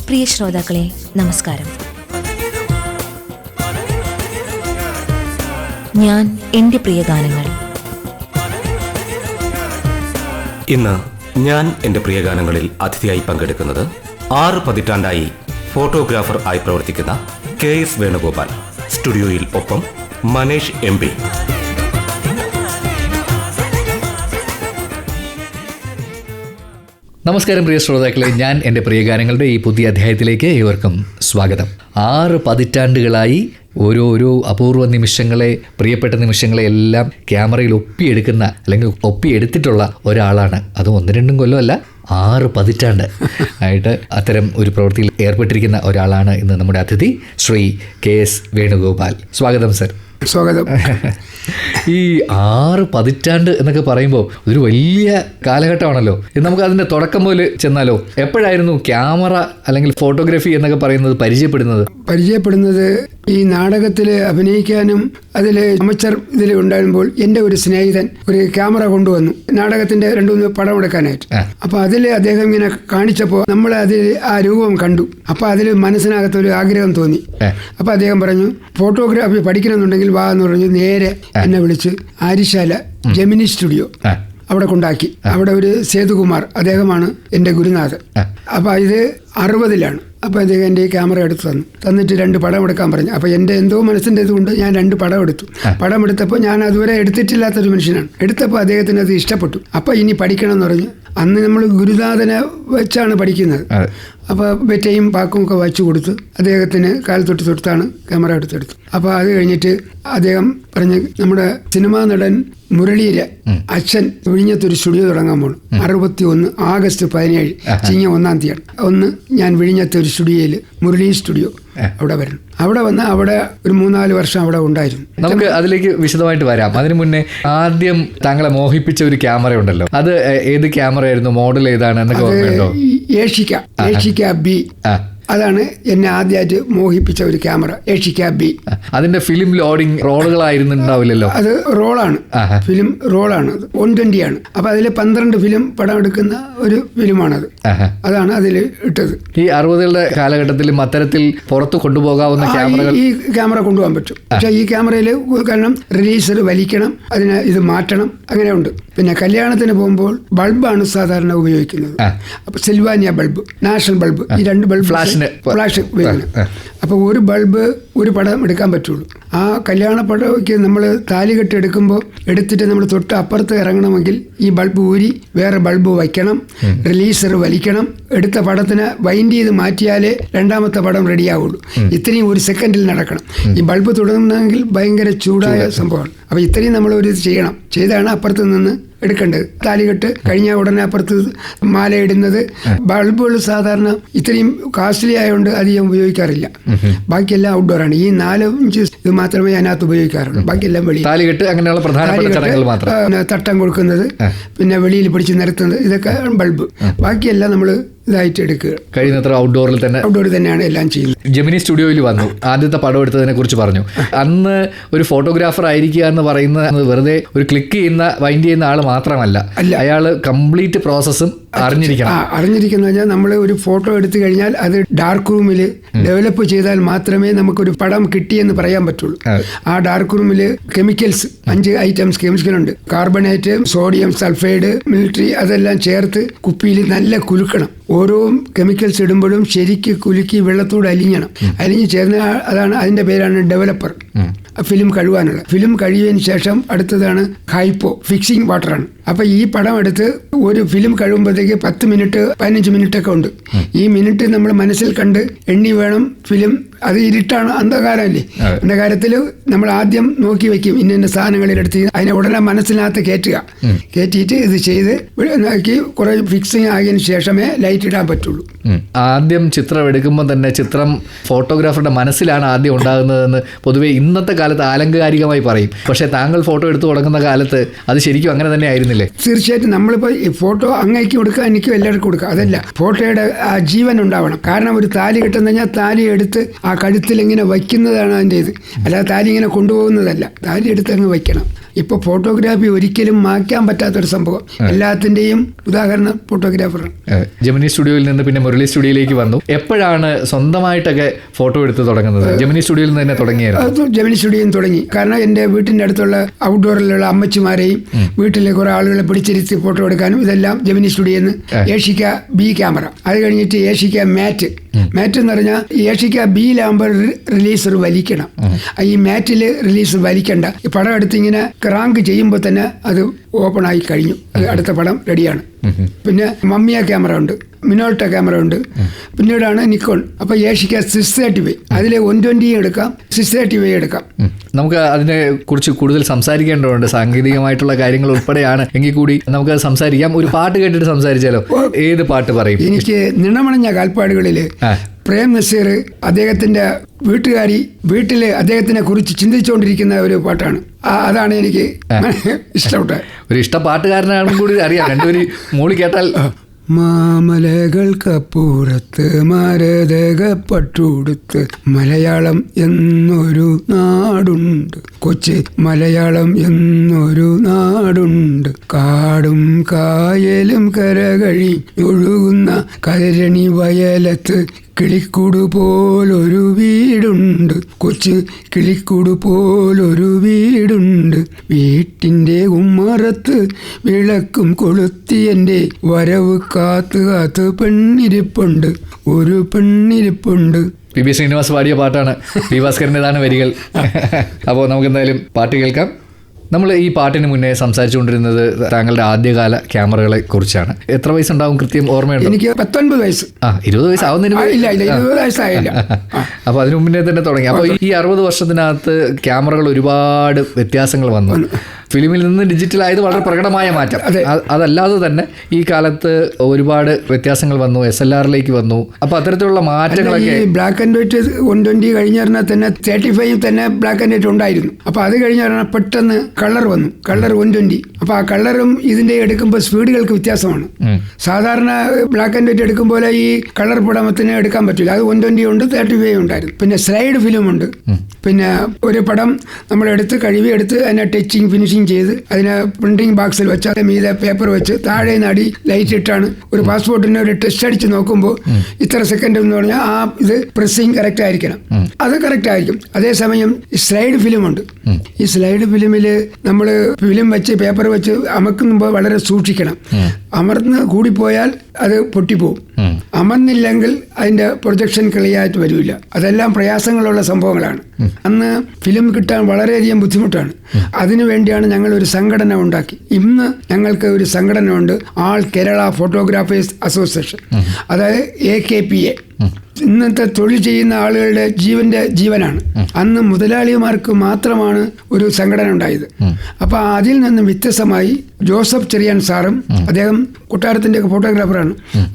പ്രിയ ശ്രോതാക്കളെ നമസ്കാരം. ഞാൻ എൻ്റെ പ്രിയ ഗാനങ്ങൾ. ഇന്ന് ഞാൻ എൻ്റെ പ്രിയ ഗാനങ്ങളിൽ അതിഥിയായി പങ്കെടുക്കുന്നത് 6 പതിറ്റാണ്ടായി ഫോട്ടോഗ്രാഫർ ആയി പ്രവർത്തിക്കുന്ന KS വേണുഗോപാൽ. സ്റ്റുഡിയോയിൽ ഒപ്പം മനേഷ് MP. നമസ്കാരം പ്രിയ ശ്രോതാക്കളെ, ഞാൻ എൻ്റെ പ്രിയ ഗാനങ്ങളുടെ ഈ പുതിയ അധ്യായത്തിലേക്ക് ഏവർക്കും സ്വാഗതം. 6 പതിറ്റാണ്ടുകളായി ഓരോ അപൂർവ നിമിഷങ്ങളെ, പ്രിയപ്പെട്ട നിമിഷങ്ങളെ എല്ലാം ക്യാമറയിൽ ഒപ്പിയെടുക്കുന്ന അല്ലെങ്കിൽ ഒപ്പിയെടുത്തിട്ടുള്ള ഒരാളാണ്. അതും 1-2 കൊല്ലമല്ല, 6 പതിറ്റാണ്ട് ആയിട്ട് അത്തരം ഒരു പ്രവൃത്തിയിൽ ഏർപ്പെട്ടിരിക്കുന്ന ഒരാളാണ് ഇന്ന് നമ്മുടെ അതിഥി ശ്രീ KS വേണുഗോപാൽ. സ്വാഗതം സർ. സ്വാഗതം. ഈ 6 പതിറ്റാണ്ട് എന്നൊക്കെ പറയുമ്പോൾ ഒരു വലിയ കാലഘട്ടമാണല്ലോ. നമുക്ക് അതിൻ്റെ തുടക്കം മുതൽ ചെന്നാലോ? എപ്പോഴായിരുന്നു ക്യാമറ അല്ലെങ്കിൽ ഫോട്ടോഗ്രാഫി എന്നൊക്കെ പറയുന്നത് പരിചയപ്പെടുന്നത് ഈ നാടകത്തിൽ അഭിനയിക്കാനും അതിൽ അമച്ചർ ഇതിൽ ഉണ്ടാകുമ്പോൾ എൻ്റെ ഒരു സ്നേഹിതൻ ഒരു ക്യാമറ കൊണ്ടുവന്നു നാടകത്തിൻ്റെ 2-3 പടം എടുക്കാനായിട്ട്. അപ്പോൾ അതിൽ അദ്ദേഹം ഇങ്ങനെ കാണിച്ചപ്പോൾ നമ്മൾ അതിൽ ആ രൂപം കണ്ടു. അപ്പോൾ അതിൽ മനസ്സിനകത്തൊരു ആഗ്രഹം തോന്നി. അപ്പോൾ അദ്ദേഹം പറഞ്ഞു, ഫോട്ടോഗ്രാഫി പഠിക്കണമെന്നുണ്ടെങ്കിൽ വാ എന്ന് പറഞ്ഞു നേരെ എന്നെ വിളിച്ച് ആര്യശാല ജെമിനി സ്റ്റുഡിയോ അവിടെ കൊണ്ടാക്കി. അവിടെ ഒരു സേതുകുമാർ, അദ്ദേഹമാണ് എൻ്റെ ഗുരുനാഥൻ. അപ്പോൾ ഇത് 60-ലാണ്. അപ്പോൾ അദ്ദേഹം എൻ്റെ ഈ ക്യാമറ എടുത്ത് തന്നിട്ട് 2 പടം എടുക്കാൻ പറഞ്ഞു. അപ്പോൾ എൻ്റെ എന്തോ മനസ്സിൻ്റെ ഇതുകൊണ്ട് ഞാൻ 2 പടം എടുത്തു. പടം എടുത്തപ്പോൾ ഞാൻ അതുവരെ എടുത്തിട്ടില്ലാത്തൊരു മനുഷ്യനാണ്. എടുത്തപ്പോൾ അദ്ദേഹത്തിന് അത് ഇഷ്ടപ്പെട്ടു. അപ്പോൾ ഇനി പഠിക്കണം എന്ന് പറഞ്ഞു. അന്ന് നമ്മൾ ഗുരുനാഥനെ വെച്ചാണ് പഠിക്കുന്നത്. അപ്പോൾ ബെറ്റയും പാക്കും ഒക്കെ വച്ചു കൊടുത്ത് അദ്ദേഹത്തിന് കാലത്തൊട്ട് തൊട്ടാണ് ക്യാമറ എടുത്തെടുത്തു. അപ്പോൾ അത് കഴിഞ്ഞിട്ട് അദ്ദേഹം പറഞ്ഞ് നമ്മുടെ സിനിമാ നടൻ മുരളിയുടെ അച്ഛൻ വിഴിഞ്ഞത്തൊരു സ്റ്റുഡിയോ തുടങ്ങാൻ പോകണം. 61 ആഗസ്റ്റ് 17 ചിങ്ങ 1-ാം തീയതി ഞാൻ വിഴിഞ്ഞത്തെ ഒരു സ്റ്റുഡിയോയിൽ മുരളി സ്റ്റുഡിയോ അവിടെ വരണം. അവിടെ വന്ന് അവിടെ ഒരു 3-4 വർഷം അവിടെ ഉണ്ടായിരുന്നു. നമുക്ക് അതിലേക്ക് വിശദമായിട്ട് വരാം. അതിനു മുന്നേ ആദ്യം താങ്കളെ മോഹിപ്പിച്ച ഒരു ക്യാമറ ഉണ്ടല്ലോ, അത് ഏത് ക്യാമറ ആയിരുന്നു? മോഡൽ ഏതാണ് എന്നൊക്കെ ഓർമ്മയുണ്ടോ? ഏഷിക്ക B. അതാണ് എന്നെ ആദ്യമായിട്ട് മോഹിപ്പിച്ച ഒരു ക്യാമറ, ഏഷിക്ക B. അതിന്റെ ഫിലിം ലോഡിംഗ് റോളുകളായിരുന്നുണ്ടാവില്ലല്ലോ? അത് റോളാണ്, ഫിലിം റോളാണ്. 120 ആണ്. അപ്പൊ അതിൽ 12 ഫിലിം പടം എടുക്കുന്ന ഒരു ഫിലിമാണത്. അതാണ് അതിൽ ഇട്ടത്. ഈ 60-കളുടെ കാലഘട്ടത്തിലും അത്തരത്തിൽ പുറത്ത് കൊണ്ടുപോകാവുന്ന ക്യാമറകൾ ഈ ക്യാമറ കൊണ്ടുപോകാൻ പറ്റും. പക്ഷെ ഈ ക്യാമറയിൽ കാരണം റിലീസർ വലിക്കണം, അതിന് ഇത് മാറ്റണം, അങ്ങനെയുണ്ട്. പിന്നെ കല്യാണത്തിന് പോകുമ്പോൾ ബൾബാണ് സാധാരണ ഉപയോഗിക്കുന്നത്. അപ്പൊ സിൽവാനിയ ബൾബ്, നാഷണൽ ബൾബ്, ഈ 2 ബൾബ് ഫ്ലാഷ് ഉപയോഗിക്കണം. അപ്പോൾ ഒരു ബൾബ് ഒരു പടം എടുക്കാൻ പറ്റുള്ളൂ. ആ കല്യാണ പടമൊക്കെ നമ്മൾ താലി കെട്ടി എടുക്കുമ്പോൾ എടുത്തിട്ട് നമ്മൾ തൊട്ട് അപ്പുറത്ത് ഇറങ്ങണമെങ്കിൽ ഈ ബൾബ് ഊരി വേറെ ബൾബ് വയ്ക്കണം, റിലീസർ വലിക്കണം, എടുത്ത പടത്തിന് വൈൻഡ് ചെയ്ത് മാറ്റിയാലേ 2ാമത്തെ പടം റെഡിയാവുള്ളൂ. ഇത്രയും 1 സെക്കൻഡിൽ നടക്കണം. ഈ ബൾബ് തുടങ്ങണമെങ്കിൽ ഭയങ്കര ചൂടായ സംഭവമാണ്. അപ്പോൾ ഇത്രയും നമ്മൾ ഒരു ഇത് ചെയ്യണം. ചെയ്താണ് അപ്പുറത്ത് നിന്ന് എടുക്കേണ്ടത്. താലികെട്ട് കഴിഞ്ഞ ഉടനെ അപ്പുറത്ത് മാല ഇടുന്നത്. ബൾബുകൾ സാധാരണ ഇത്രയും കോസ്റ്റ്ലി ആയതുകൊണ്ട് അധികം ഉപയോഗിക്കാറില്ല. ബാക്കിയെല്ലാം ഔട്ട്ഡോർ ആണ്. ഈ 4-5 ഇത് മാത്രമേ അതിനകത്ത് ഉപയോഗിക്കാറുള്ളൂ. ബാക്കിയെല്ലാം വെളിയിൽ. താലികെട്ട് അങ്ങനെയുള്ള പ്രധാനപ്പെട്ട ചടങ്ങുകൾ മാത്രം. തട്ടം കൊടുക്കുന്നത്, പിന്നെ വെളിയിൽ പിടിച്ച് നിരത്തുന്നത്, ഇതൊക്കെ ബൾബ്. ബാക്കിയെല്ലാം നമ്മൾ ഇതായിട്ട് എടുക്കുക. കഴിയുന്നത്ര ഔട്ട്ഡോർ തന്നെയാണ് എല്ലാം ചെയ്യുന്നത്. ജെമിനി സ്റ്റുഡിയോയിൽ വന്നു, ആദ്യത്തെ പടം എടുത്തതിനെ കുറിച്ച് പറഞ്ഞു. അന്ന് ഒരു ഫോട്ടോഗ്രാഫർ ആയിരിക്കുക എന്ന് പറയുന്നത് വെറുതെ ഒരു ക്ലിക്ക് ചെയ്യുന്ന വൈൻഡ് ചെയ്യുന്ന ആൾ മാത്രമല്ല, അയാൾ കംപ്ലീറ്റ് പ്രോസസ്സും അറിഞ്ഞിരിക്കുന്ന വെച്ചാൽ നമ്മൾ ഒരു ഫോട്ടോ എടുത്തു കഴിഞ്ഞാൽ അത് ഡാർക്ക് റൂമിൽ ഡെവലപ്പ് ചെയ്താൽ മാത്രമേ നമുക്കൊരു പടം കിട്ടിയെന്ന് പറയാൻ പറ്റുള്ളൂ. ആ ഡാർക്ക് റൂമിൽ കെമിക്കൽസ് 5 ഐറ്റംസ് കെമിക്കലുണ്ട്. കാർബണേറ്റ്, സോഡിയം സൾഫൈഡ്, മിലിറ്ററി, അതെല്ലാം ചേർത്ത് കുപ്പിയിൽ നല്ല കുലുക്കണം. ഓരോ കെമിക്കൽസ് ഇടുമ്പോഴും ശരിക്ക് കുലുക്കി വെള്ളത്തോട് അലിഞ്ഞ് ചേർന്ന അതാണ് അതിന്റെ പേരാണ് ഡെവലപ്പർ. ഫിലിം കഴുകാനുള്ള. ഫിലിം കഴുകിയതിന് ശേഷം അടുത്തതാണ് ഹൈപ്പോ, ഫിക്സിംഗ് വാട്ടറാണ്. അപ്പൊ ഈ പടം എടുത്ത് ഒരു ഫിലിം കഴിയുമ്പോഴത്തേക്ക് 10 മിനിറ്റ് 15 മിനിറ്റ് ഒക്കെ ഉണ്ട്. ഈ മിനിറ്റ് നമ്മൾ മനസ്സിൽ കണ്ട് എണ്ണി വേണം ഫിലിം. അത് ഇരുട്ടാണ്, അന്ധകാരമല്ലേ. അന്ധകാരത്തിൽ നമ്മൾ ആദ്യം നോക്കി വെക്കും ഇന്ന സാധനങ്ങളിലെടുത്ത് അതിനെ ഉടനെ മനസ്സിനകത്ത് കയറ്റിയിട്ട് ഇത് ചെയ്ത് നോക്കി കുറെ ഫിക്സിങ് ആയതിനു ശേഷമേ ലൈറ്റ് ഇടാൻ പറ്റുള്ളൂ. ആദ്യം ചിത്രം എടുക്കുമ്പോൾ തന്നെ ചിത്രം ഫോട്ടോഗ്രാഫറുടെ മനസ്സിലാണ് ആദ്യം ഉണ്ടാകുന്നതെന്ന് പൊതുവെ ഇന്നത്തെ കാലത്ത് ആലങ്കാരികമായി പറയും. പക്ഷേ താങ്കൾ ഫോട്ടോ എടുത്തു തുടങ്ങുന്ന കാലത്ത് അത് ശരിക്കും അങ്ങനെ തന്നെ ആയിരുന്നില്ലേ? തീർച്ചയായിട്ടും. നമ്മളിപ്പോൾ ഈ ഫോട്ടോ അങ്ങേക്ക് കൊടുക്കുക, എനിക്കും എല്ലാവർക്കും കൊടുക്കുക, അതല്ല, ഫോട്ടോയുടെ ആ ജീവൻ ഉണ്ടാവണം. കാരണം ഒരു താലി കിട്ടുന്ന കഴിഞ്ഞാൽ താലി എടുത്ത് ആ കഴുത്തിൽ ഇങ്ങനെ വയ്ക്കുന്നതാണ് അതിൻ്റെ ഇത്. അല്ലാതെ താലി ഇങ്ങനെ കൊണ്ടുപോകുന്നതല്ല. താലി എടുത്ത് അങ്ങ് വയ്ക്കണം. ഇപ്പോൾ ഫോട്ടോഗ്രാഫി ഒരിക്കലും മാറ്റാൻ പറ്റാത്തൊരു സംഭവം. എല്ലാത്തിൻ്റെയും ഉദാഹരണം ഫോട്ടോഗ്രാഫറാണ്. ജെമിനി സ്റ്റുഡിയോയിൽ നിന്ന് പിന്നെ മുരളി സ്റ്റുഡിയോയിലേക്ക് വന്നു. എപ്പോഴാണ് സ്വന്തമായിട്ടൊക്കെ ഫോട്ടോ എടുത്ത് തുടങ്ങുന്നത്? ജെമിനി സ്റ്റുഡിയോയിൽ നിന്ന് തന്നെ തുടങ്ങിയായിരുന്നു? അത് ജെമിനി സ്റ്റുഡിയോയിൽ തുടങ്ങി. കാരണം എൻ്റെ വീട്ടിൻ്റെ അടുത്തുള്ള ഔട്ട്ഡോറിലുള്ള അമ്മച്ചിമാരെയും വീട്ടിലെ കുറെ ആളുകളെ പിടിച്ചിരുത്തി ഫോട്ടോ എടുക്കാനും ഇതെല്ലാം ജെമിനി സ്റ്റുഡിയോയിൽ നിന്ന്. ഏഷിക്ക ബി ക്യാമറ, അത് കഴിഞ്ഞിട്ട് ഏഷിക്ക മാറ്റ് എന്ന് പറഞ്ഞാൽ ഏഷിക്ക ബിയിലാകുമ്പോൾ റിലീസർ വലിക്കണം. ഈ മാറ്റിൽ റിലീസ് വലിക്കണ്ട. ഈ പടം എടുത്ത് ഇങ്ങനെ ക്രാങ്ക് ചെയ്യുമ്പോൾ തന്നെ അത് ഓപ്പൺ ആയി കഴിഞ്ഞു, അടുത്ത പടം റെഡിയാണ്. പിന്നെ മമ്മിയ ക്യാമറ ഉണ്ട്, മിനോൾട്ട ക്യാമറ ഉണ്ട്, പിന്നീടാണ് നിക്കോൺ. അപ്പൊ ഏഷിക്ക 635 അതിൽ 120 എടുക്കാം, 635 എടുക്കാം. നമുക്ക് അതിനെ കുറിച്ച് കൂടുതൽ സംസാരിക്കേണ്ടതുണ്ട്, സാങ്കേതികമായിട്ടുള്ള കാര്യങ്ങൾ ഉൾപ്പെടെയാണ്. എങ്കിൽ കൂടി നമുക്ക് സംസാരിക്കാം. ഒരു പാട്ട് കേട്ടിട്ട് സംസാരിച്ചാലോ? ഏത് പാട്ട് പറയും? എനിക്ക് നിണമണഞ്ഞ കാൽപ്പാടുകളിൽ പ്രേം നസീർ അദ്ദേഹത്തിന്റെ വീട്ടില് അദ്ദേഹത്തിനെ കുറിച്ച് ചിന്തിച്ചുകൊണ്ടിരിക്കുന്ന ഒരു പാട്ടാണ്. അതാണ് എനിക്ക് ഇഷ്ടപ്പെട്ടത്. ഒരു ഇഷ്ട പാട്ടുകാരനാണെന്നും കൂടി അറിയാം. രണ്ടുപേര് മൂളി കേട്ടാൽ. മാമലകൾക്കപ്പുറത്ത് മരതകപ്പട്ടുടുത്ത് മലയാളം എന്നൊരു നാടുണ്ട്, കൊച്ചി മലയാളം എന്നൊരു നാടുണ്ട്. കാടും കായലും കരകഴി ഒഴുകുന്ന കരണി വയലത്ത് കിളിക്കൂട് പോലൊരു വീടുണ്ട്, കൊച്ചു കിളിക്കൂട് പോലൊരു വീടുണ്ട്. വീട്ടിൻ്റെ ഉമ്മറത്ത് വിളക്കും കൊളുത്തി എൻ്റെ വരവ് കാത്ത് കാത്ത് പെണ്ണിരിപ്പുണ്ട്, ഒരു പെണ്ണിരിപ്പുണ്ട്. പി ശ്രീനിവാസ് പാടിയ പാട്ടാണ്. പി ഭാസ്കരൻ്റെതാണ് വരികൾ. അപ്പോൾ നമുക്ക് എന്തായാലും പാട്ട് കേൾക്കാം. നമ്മൾ ഈ പാട്ടിന് മുന്നേ സംസാരിച്ചുകൊണ്ടിരുന്നത് താങ്കളുടെ ആദ്യകാല ക്യാമറകളെ കുറിച്ചാണ്. എത്ര വയസ്സുണ്ടാവും കൃത്യം ഓർമ്മയുണ്ടോ? എനിക്ക് 19 വയസ്സ്. 20 വയസ്സാവുന്നതിന് ഇല്ല 20 വയസ്സായില്ല. അപ്പോൾ അതിനു മുന്നേ തന്നെ തുടങ്ങി. അപ്പോൾ ഈ 60 വർഷത്തിനകത്ത് ക്യാമറകൾ ഒരുപാട് വ്യത്യാസങ്ങൾ വന്നു. ഫിലിമിൽ നിന്ന് ഡിജിറ്റലായത് വളരെ പ്രകടമായ മാറ്റം. അതല്ലാതെ തന്നെ ഈ കാലത്ത് ഒരുപാട് വ്യത്യാസങ്ങൾ വന്നു. SLRലേക്ക് വന്നു. അപ്പോൾ അത്തരത്തിലുള്ള മാറ്റങ്ങളൊക്കെ ബ്ലാക്ക് ആൻഡ് വൈറ്റ് 120 കഴിഞ്ഞ തന്നെ 35 തന്നെ ബ്ലാക്ക് ആൻഡ് വൈറ്റ് ഉണ്ടായിരുന്നു. അപ്പോൾ അത് കഴിഞ്ഞ പെട്ടെന്ന് കളർ വന്നു, കളർ 120. അപ്പോൾ ആ കളറും ഇതിൻ്റെ എടുക്കുമ്പോൾ സ്പീഡുകൾക്ക് വ്യത്യാസമാണ്. സാധാരണ ബ്ലാക്ക് ആൻഡ് വൈറ്റ് എടുക്കുമ്പോൾ ഈ കളർ പടമത്തിന് എടുക്കാൻ പറ്റില്ല. അത് 120 ഉണ്ട്, 35 ഉണ്ടായിരുന്നു. പിന്നെ സ്ലൈഡ് ഫിലിം ഉണ്ട്. പിന്നെ ഒരു പടം നമ്മളെടുത്ത് കഴുകിയെടുത്ത് അതിനെ ടച്ചിങ് ഫിനിഷിങ് ചെയ്ത് അതിനെ പ്രിന്റിംഗ് ബോക്സിൽ വെച്ച് അത് മീതെ പേപ്പർ വെച്ച് താഴെ നടി ലൈറ്റ് ഇട്ടാണ് ഒരു പാസ്പോർട്ടിന് ഒരു ടെസ്റ്റ് അടിച്ച് നോക്കുമ്പോൾ ഇത്ര സെക്കൻഡ് എന്ന് പറഞ്ഞാൽ ആ ഇത് പ്രസ്സിങ് കറക്റ്റ് ആയിരിക്കണം. അത് കറക്റ്റ് ആയിരിക്കും. അതേസമയം സ്ലൈഡ് ഫിലിം ഉണ്ട്. ഈ സ്ലൈഡ് ഫിലിമിൽ നമ്മൾ ഫിലിം വെച്ച് പേപ്പർ വെച്ച് അമക്കുമ്പോൾ വളരെ സൂക്ഷിക്കണം. അമർന്ന് കൂടിപ്പോയാൽ അത് പൊട്ടിപ്പോവും. അമർന്നില്ലെങ്കിൽ അതിന്റെ പ്രൊജക്ഷൻ ക്ലിയറായിട്ട് വരില്ല. അതെല്ലാം പ്രയാസങ്ങളുള്ള സംഭവങ്ങളാണ്. അന്ന് ഫിലിം കിട്ടാൻ വളരെയധികം ബുദ്ധിമുട്ടാണ്. അതിനുവേണ്ടിയാണ് ഞങ്ങൾ ഒരു സംഘടന ഉണ്ടാക്കി. ഇന്ന് ഞങ്ങൾക്ക് ഒരു സംഘടന ഉണ്ട്, ആൾ കേരള ഫോട്ടോഗ്രാഫേഴ്സ് അസോസിയേഷൻ, അതായത് AKPA. ഇന്നത്തെ തൊഴിൽ ചെയ്യുന്ന ആളുകളുടെ ജീവനാണ്. അന്ന് മുതലാളിമാർക്ക് മാത്രമാണ് ഒരു സംഘടന ഉണ്ടായത്. അപ്പോൾ അതിൽ നിന്ന് വ്യത്യസ്തമായി ജോസഫ് ചെറിയാൻ സാറും, അദ്ദേഹം കൊട്ടാരത്തിൻ്റെ ഫോട്ടോഗ്രാഫറാണ്,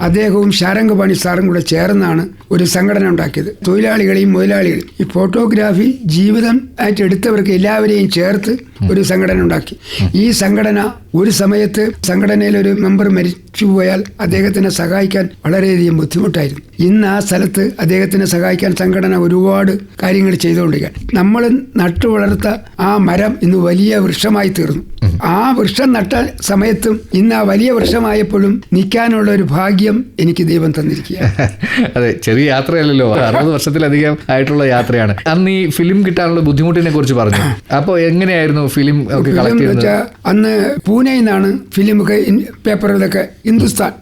അദ്ദേഹവും ശാരംഗപാണി സാറും കൂടെ ചേർന്നാണ് ഒരു സംഘടന ഉണ്ടാക്കിയത്. തൊഴിലാളികളെയും മുതലാളികളെയും ഈ ഫോട്ടോഗ്രാഫി ജീവിതം ആയിട്ട് എടുത്തവർക്ക് എല്ലാവരെയും ചേർത്ത് ഒരു സംഘടന ഉണ്ടാക്കി. ഈ സംഘടന ഒരു സമയത്ത് സംഘടനയിൽ ഒരു മെമ്പർ മരിച്ചുപോയാൽ അദ്ദേഹത്തിനെ സഹായിക്കാൻ വളരെയധികം ബുദ്ധിമുട്ടായിരുന്നു. ഇന്ന് ആ സ്ഥലത്ത് അദ്ദേഹത്തിനെ സഹായിക്കാൻ സംഘടന ഒരുപാട് കാര്യങ്ങൾ ചെയ്തുകൊണ്ടിരിക്കുകയാണ്. നമ്മൾ നട്ടു വളർത്ത ആ മരം ഇന്ന് വലിയ വൃക്ഷമായി തീർന്നു. ആ വൃക്ഷം നട്ട സമയത്തും ഇന്ന് ആ വലിയ വൃക്ഷമായപ്പോഴും നിൽക്കാനുള്ള ഒരു ഭാഗ്യം എനിക്ക് ദൈവം തന്നിരിക്കുകയാണ്. അതെ, ചെറിയ യാത്രയല്ലല്ലോ, 60 വർഷത്തിലധികം ആയിട്ടുള്ള യാത്രയാണ്. അന്ന് ഈ ഫിലിം കിട്ടാനുള്ള ബുദ്ധിമുട്ടിനെ കുറിച്ച് പറഞ്ഞു. അപ്പോൾ എങ്ങനെയായിരുന്നു ഫിലിം ഒക്കെ കളക്ട് ചെയ്യുന്നത്? അന്ന് പൂനെയിൽ നിന്നാണ് ഫിലിമൊക്കെ പേപ്പർ ഇതൊക്കെ ഹിന്ദുസ്ഥാൻ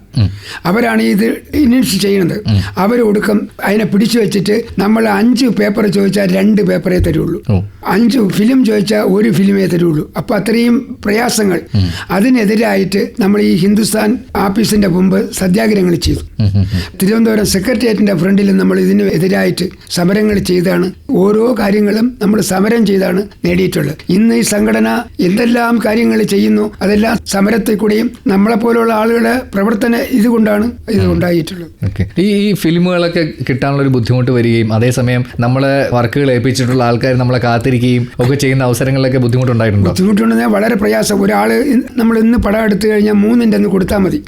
അവരാണ് ഇത് ഇനിഷ്യേറ്റ് ചെയ്യുന്നത്. അവരൊടുക്കം അതിനെ പിടിച്ചു വെച്ചിട്ട് നമ്മൾ 5 പേപ്പർ ചോദിച്ചാൽ 2 പേപ്പറേ തരുള്ളൂ, 5 ഫിലിം ചോദിച്ചാൽ 1 ഫിലിമേ തരുള്ളൂ. അപ്പോൾ അത്രയും പ്രയാസങ്ങൾ. അതിനെതിരായിട്ട് നമ്മൾ ഈ ഹിന്ദുസ്ഥാൻ ആഫീസിന്റെ മുമ്പ് സത്യാഗ്രഹങ്ങൾ ചെയ്തു. തിരുവനന്തപുരം സെക്രട്ടേറിയറ്റിന്റെ ഫ്രണ്ടിൽ നമ്മൾ ഇതിന് എതിരായിട്ട് സമരങ്ങൾ ചെയ്താണ്. ഓരോ കാര്യങ്ങളും നമ്മൾ സമരം ചെയ്താണ് നേടിയിട്ടുള്ളത്. ഇന്ന് ഈ സംഘടന എന്തെല്ലാം കാര്യങ്ങൾ ചെയ്യുന്നു അതെല്ലാം സമരത്തിൽ കൂടെയും നമ്മളെപ്പോലുള്ള ആളുകളുടെ പ്രവർത്തന ഇതുകൊണ്ടാണ് ഇത് ഉണ്ടായിട്ടുള്ളത്. ഈ ഫിലിമുകളൊക്കെ കിട്ടാനുള്ള ഒരു ബുദ്ധിമുട്ട് വരികയും അതേസമയം നമ്മളെ വർക്കുകൾ ഏൽപ്പിച്ചിട്ടുള്ള ആൾക്കാർ നമ്മളെ കാത്തിരിക്കുകയും ഒക്കെ ചെയ്യുന്ന അവസരങ്ങളിലൊക്കെ ബുദ്ധിമുട്ടുണ്ടായിട്ടുണ്ടോ? ബുദ്ധിമുട്ടുണ്ടെങ്കിൽ വളരെ പ്രയാസം. ഒരാൾ നമ്മൾ ഇന്ന് പടം എടുത്തു കഴിഞ്ഞാൽ 3 അന്ന് കൊടുത്താൽ മതി.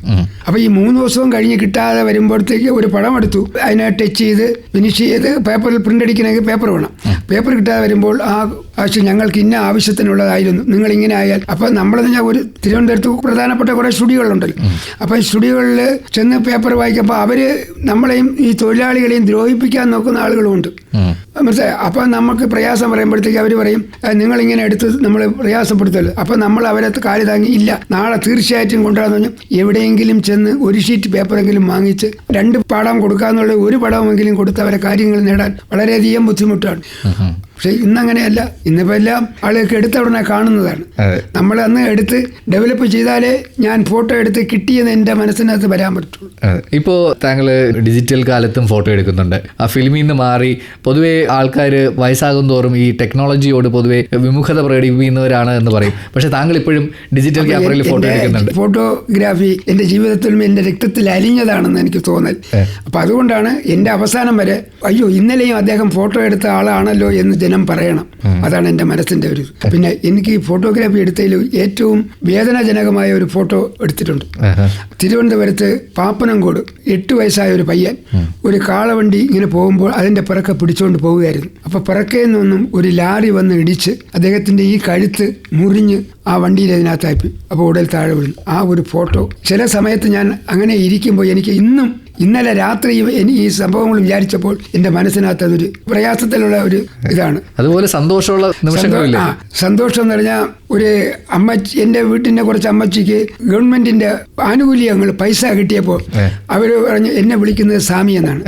അപ്പോൾ ഈ 3 ദിവസവും കഴിഞ്ഞ് കിട്ടാതെ വരുമ്പോഴത്തേക്ക് ഒരു പടം എടുത്തു, അതിനെ ടച്ച് ചെയ്ത് ഫിനിഷ് ചെയ്ത് പേപ്പറിൽ പ്രിന്റ് അടിക്കണമെങ്കിൽ പേപ്പർ വേണം. പേപ്പർ കിട്ടാതെ വരുമ്പോൾ ആ ആവശ്യം ഞങ്ങൾക്ക് ഇന്ന ആവശ്യത്തിനുള്ളതായിരുന്നു, നിങ്ങൾ ഇങ്ങനെ ആയാൽ. അപ്പോൾ നമ്മളെന്ന് പറഞ്ഞാൽ ഒരു തിരുവനന്തപുരത്ത് പ്രധാനപ്പെട്ട കുറേ സ്റ്റുഡിയോകളുണ്ടല്ലോ. അപ്പോൾ ഈ സ്റ്റുഡിയോകളിൽ ചെന്ന് പേപ്പർ വായിക്കുമ്പോൾ അവർ നമ്മളെയും ഈ തൊഴിലാളികളെയും ദ്രോഹിപ്പിക്കാൻ നോക്കുന്ന ആളുകളുമുണ്ട്. മനസ്സിലായി? അപ്പം നമുക്ക് പ്രയാസം പറയുമ്പോഴത്തേക്ക് അവർ പറയും നിങ്ങളിങ്ങനെ എടുത്ത് നമ്മൾ പ്രയാസപ്പെടുത്തല്ലോ. അപ്പം നമ്മൾ അവരെ കാല് താങ്ങി ഇല്ല, നാളെ തീർച്ചയായിട്ടും കൊണ്ടുവരാന്ന് പറഞ്ഞാൽ എവിടെയെങ്കിലും ചെന്ന് ഒരു ഷീറ്റ് പേപ്പറെങ്കിലും വാങ്ങിച്ച് 2 പാഠം കൊടുക്കാന്നുള്ള ഒരു പടമെങ്കിലും കൊടുത്ത് അവരെ കാര്യങ്ങൾ നേടാൻ വളരെയധികം ബുദ്ധിമുട്ടാണ്. പക്ഷെ ഇന്നങ്ങനെയല്ല. ഇന്നിപ്പോൾ എല്ലാം ആളുകൾക്ക് എടുത്ത ഉടനെ കാണുന്നതാണ്. നമ്മൾ അന്ന് എടുത്ത് ഡെവലപ്പ് ചെയ്താലേ ഞാൻ ഫോട്ടോ എടുത്ത് കിട്ടിയെന്ന് എൻ്റെ മനസ്സിനകത്ത് വരാൻ പറ്റുള്ളൂ. ഇപ്പോൾ താങ്കൾ ഡിജിറ്റൽ കാലത്തും ഫോട്ടോ എടുക്കുന്നുണ്ട്. ആ ഫിലിമിൽ നിന്ന് മാറി പൊതുവേ ആൾക്കാർ വയസ്സാകും തോറും ഈ ടെക്നോളജിയോട് പൊതുവെ വിമുഖത പ്രകടിപ്പിക്കുന്നവരാണ് എന്ന് പറയും. പക്ഷെ താങ്കൾ ഇപ്പോഴും ഡിജിറ്റൽ ക്യാമറയിൽ ഫോട്ടോ എടുക്കുന്നുണ്ട്. ഫോട്ടോഗ്രാഫി എൻ്റെ ജീവിതത്തിലും എൻ്റെ രക്തത്തിൽ അലിഞ്ഞതാണെന്ന് എനിക്ക് തോന്നൽ. അപ്പം അതുകൊണ്ടാണ് എൻ്റെ അവസാനം വരെ അയ്യോ ഇന്നലെയും അദ്ദേഹം ഫോട്ടോ എടുത്ത ആളാണല്ലോ എന്ന് ജനം പറയണം. അതാണ് എൻ്റെ മനസ്സിൻ്റെ ഒരു. പിന്നെ എനിക്ക് ഫോട്ടോഗ്രാഫി എടുത്തതിൽ ഏറ്റവും വേദനാജനകമായ ഒരു ഫോട്ടോ എടുത്തിട്ടുണ്ട്. തിരുവനന്തപുരത്ത് പാപ്പനംകോട് 8 വയസ്സായ ഒരു പയ്യൻ ഒരു കാളവണ്ടി ഇങ്ങനെ പോകുമ്പോൾ അതിൻ്റെ പിറക്കെ പിടിച്ചുകൊണ്ട് പോവുകയായിരുന്നു. അപ്പോൾ പിറക്കയിൽ നിന്നും ഒരു ലാറി വന്ന് ഇടിച്ച് അദ്ദേഹത്തിൻ്റെ ഈ കഴുത്ത് മുറിഞ്ഞ് ആ വണ്ടിയിൽ അതിനകത്തായി. അപ്പോൾ ഉടൽ താഴെ വീഴുന്നു. ആ ഒരു ഫോട്ടോ ചില സമയത്ത് ഞാൻ അങ്ങനെ ഇരിക്കുമ്പോൾ എനിക്ക് ഇന്നലെ രാത്രി ഈ സംഭവങ്ങൾ വിചാരിച്ചപ്പോൾ എൻ്റെ മനസ്സിനകത്ത് അതൊരു പ്രയാസത്തിലുള്ള ഒരു ഇതാണ്. അതുപോലെ സന്തോഷമുള്ള നിമിഷങ്ങളില്ലേ? സന്തോഷം എന്ന് പറഞ്ഞാൽ ഒരു അമ്മച്ചി, എൻ്റെ വീട്ടിൻ്റെ കുറച്ച് അമ്മച്ചിക്ക് ഗവൺമെന്റിന്റെ ആനുകൂല്യങ്ങൾ പൈസ കിട്ടിയപ്പോൾ അവർ പറഞ്ഞു എന്നെ വിളിക്കുന്നത് സ്വാമി എന്നാണ്.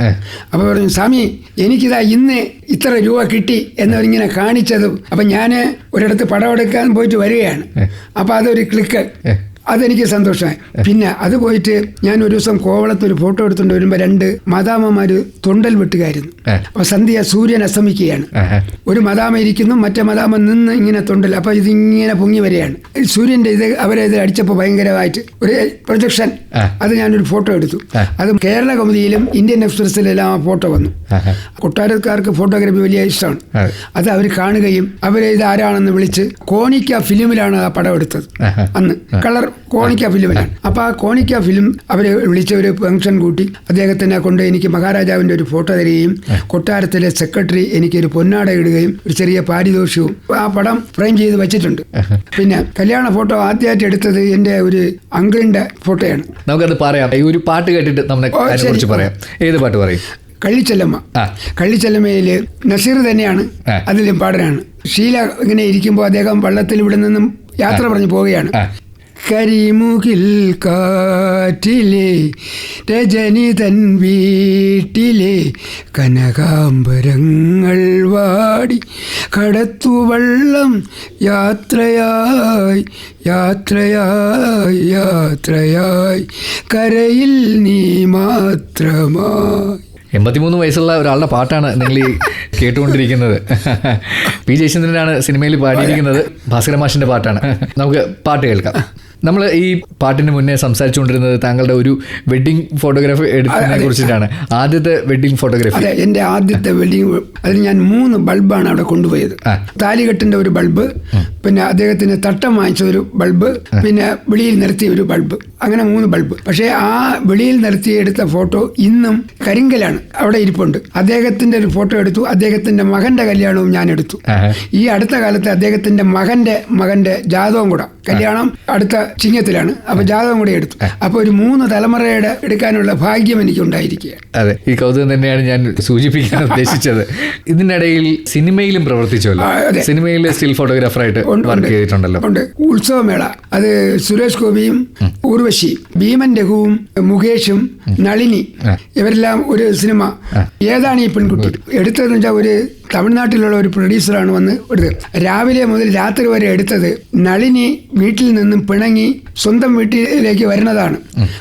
അപ്പോൾ പറഞ്ഞു സ്വാമി എനിക്കിതാ ഇന്ന് ഇത്ര രൂപ കിട്ടി എന്നവരിങ്ങനെ കാണിച്ചതും. അപ്പം ഞാൻ ഒരിടത്ത് പടം എടുക്കാൻ പോയിട്ട് വരികയാണ്. അപ്പോൾ അതൊരു ക്ലിക്ക്, അതെനിക്ക് സന്തോഷമായി. പിന്നെ അത് പോയിട്ട് ഞാൻ ഒരു ദിവസം കോവളത്ത് ഒരു ഫോട്ടോ എടുത്തുകൊണ്ട് വരുമ്പോൾ 2 മദാമ്മമാര് തൊണ്ടൽ വെട്ടുകായിരുന്നു. അപ്പൊ സന്ധ്യ സൂര്യൻ അസ്തമിക്കുകയാണ്. ഒരു മദാമ ഇരിക്കുന്നു, മറ്റേ മദാമ നിന്ന് ഇങ്ങനെ തൊണ്ടൽ. അപ്പൊ ഇതിങ്ങനെ പൊങ്ങി വരികയാണ്. സൂര്യന്റെ അവരെ ഇത് അടിച്ചപ്പോൾ ഭയങ്കരമായിട്ട് ഒരു പ്രൊജക്ഷൻ, അത് ഞാനൊരു ഫോട്ടോ എടുത്തു. അത് കേരള കൗമുദിയിലും ഇന്ത്യൻ എക്സ്പ്രസിലെല്ലാം ആ ഫോട്ടോ വന്നു. കൊട്ടാരക്കാർക്ക് ഫോട്ടോഗ്രാഫി വലിയ ഇഷ്ടമാണ്. അത് അവർ കാണുകയും അവരെ ഇത് ആരാണെന്ന് വിളിച്ച് കോണിക്ക ഫിലിമിലാണ് ആ പടം എടുത്തത്. അന്ന് കളർ കോണിക്ക ഫിലിമിലാണ്. അപ്പൊ ആ കോണിക്ക ഫിലിം അവരെ വിളിച്ച ഒരു ഫംഗ്ഷൻ കൂട്ടി അദ്ദേഹത്തിനെ കൊണ്ട് എനിക്ക് മഹാരാജാവിന്റെ ഒരു ഫോട്ടോ തരികയും കൊട്ടാരത്തിലെ സെക്രട്ടറി എനിക്കൊരു പൊന്നാട ഇടുകയും ഒരു ചെറിയ പാരിതോഷികവും ആ പടം ഫ്രെയിം ചെയ്ത് വെച്ചിട്ടുണ്ട്. പിന്നെ കല്യാണ ഫോട്ടോ ആദ്യമായിട്ട് എടുത്തത് എൻ്റെ ഒരു അങ്കിളിന്റെ ഫോട്ടോയാണ്. നമുക്കത് പറയാം. ഈ ഒരു പാട്ട് കേട്ടിട്ട് നമ്മളെ കുറിച്ച് പറയാം. ഏത് പാട്ട് പറയും? കള്ളിച്ചെല്ലമ്മ. കള്ളിച്ചെല്ലമ്മയിൽ നസീർ തന്നെയാണ് അതിലും പാടനാണ്. ഷീല ഇങ്ങനെ ഇരിക്കുമ്പോൾ അദ്ദേഹം വള്ളത്തിൽ ഇവിടെ നിന്നും യാത്ര പറഞ്ഞു പോവുകയാണ്. കരിമുകിൽ കാറ്റിലെ രജനി തൻ വീട്ടിലെ കനകാംബരങ്ങൾ വാടി കടത്തുവള്ളം യാത്രയായി യാത്രയായി യാത്രയായി കരയിൽ നീ മാത്രമായി. 83 വയസ്സുള്ള ഒരാളുടെ പാട്ടാണ് നിങ്ങൾ ഈ കേട്ടുകൊണ്ടിരിക്കുന്നത്. പി ജയചന്ദ്രനാണ് സിനിമയിൽ പാടിയിരിക്കുന്നത്. ഭാസ്കര മാഷിന്റെ പാട്ടാണ്. നമുക്ക് പാട്ട് കേൾക്കാം. നമ്മൾ ഈ പാട്ടിന് മുന്നേ സംസാരിച്ചുകൊണ്ടിരുന്നത് താങ്കളുടെ ഒരു വെഡ്ഡിംഗ് ഫോട്ടോഗ്രാഫി എടുത്തതിനെ കുറിച്ചിട്ടാണ്. ആദ്യത്തെ വെഡ്ഡിംഗ് ഫോട്ടോഗ്രാഫി. അതെ, എൻ്റെ ആദ്യത്തെ വെഡ്ഡിംഗ്. അതിന് ഞാൻ 3 ബൾബാണ് അവിടെ കൊണ്ടുപോയത്. താലികെട്ടിന്റെ ഒരു ബൾബ്, പിന്നെ അദ്ദേഹത്തിന് തട്ടം വാങ്ങിച്ച ഒരു ബൾബ്, പിന്നെ വെളിയിൽ നിർത്തിയ ഒരു ബൾബ്. അങ്ങനെ 3 ബൾബ്. പക്ഷേ ആ വെളിയിൽ നിർത്തി എടുത്ത ഫോട്ടോ ഇന്നും കരിങ്കലാണ്, അവിടെ ഇരിപ്പുണ്ട്. അദ്ദേഹത്തിന്റെ ഒരു ഫോട്ടോ എടുത്തു. അദ്ദേഹത്തിന്റെ മകന്റെ കല്യാണവും ഞാൻ എടുത്തു. ഈ അടുത്ത കാലത്ത് അദ്ദേഹത്തിന്റെ മകന്റെ ജാതകം കൂടെ, കല്യാണം അടുത്ത ചിങ്ങത്തിലാണ്. അപ്പൊ ജാതകം കൂടെ എടുത്തു. അപ്പൊ ഒരു 3 തലമുറയുടെ എടുക്കാനുള്ള ഭാഗ്യം എനിക്ക് ഉണ്ടായിരിക്കുകയാണ്. അതെ, ഈ കൗതുകം തന്നെയാണ് ഞാൻ സൂചിപ്പിക്കാൻ ഉദ്ദേശിച്ചത്. ഇതിനിടയിൽ സിനിമയിലും പ്രവർത്തിച്ചല്ലോ. സിനിമയിൽ സ്റ്റിൽ ഫോട്ടോഗ്രാഫറായിട്ട് വർക്ക് ചെയ്തിട്ടുണ്ടല്ലോ. ഉണ്ട്. ഉത്സവമേള, അത് സുരേഷ് ഗോപിയും ഉർവശി, ഭീമൻ രഘുവും മുകേഷും നളിനി, ഇവരെല്ലാം ഒരു സിനിമ ഏതാണ് ഈ പെൺകുട്ടി എടുത്തതെന്ന് വെച്ചാൽ ഒരു തമിഴ്നാട്ടിലുള്ള ഒരു പ്രൊഡ്യൂസറാണ് വന്ന് എടുത്തത്. രാവിലെ മുതൽ രാത്രി വരെ എടുത്തത്. നളിനി വീട്ടിൽ നിന്നും പിണങ്ങി സ്വന്തം വീട്ടിലേക്ക് വരുന്നതാണ്.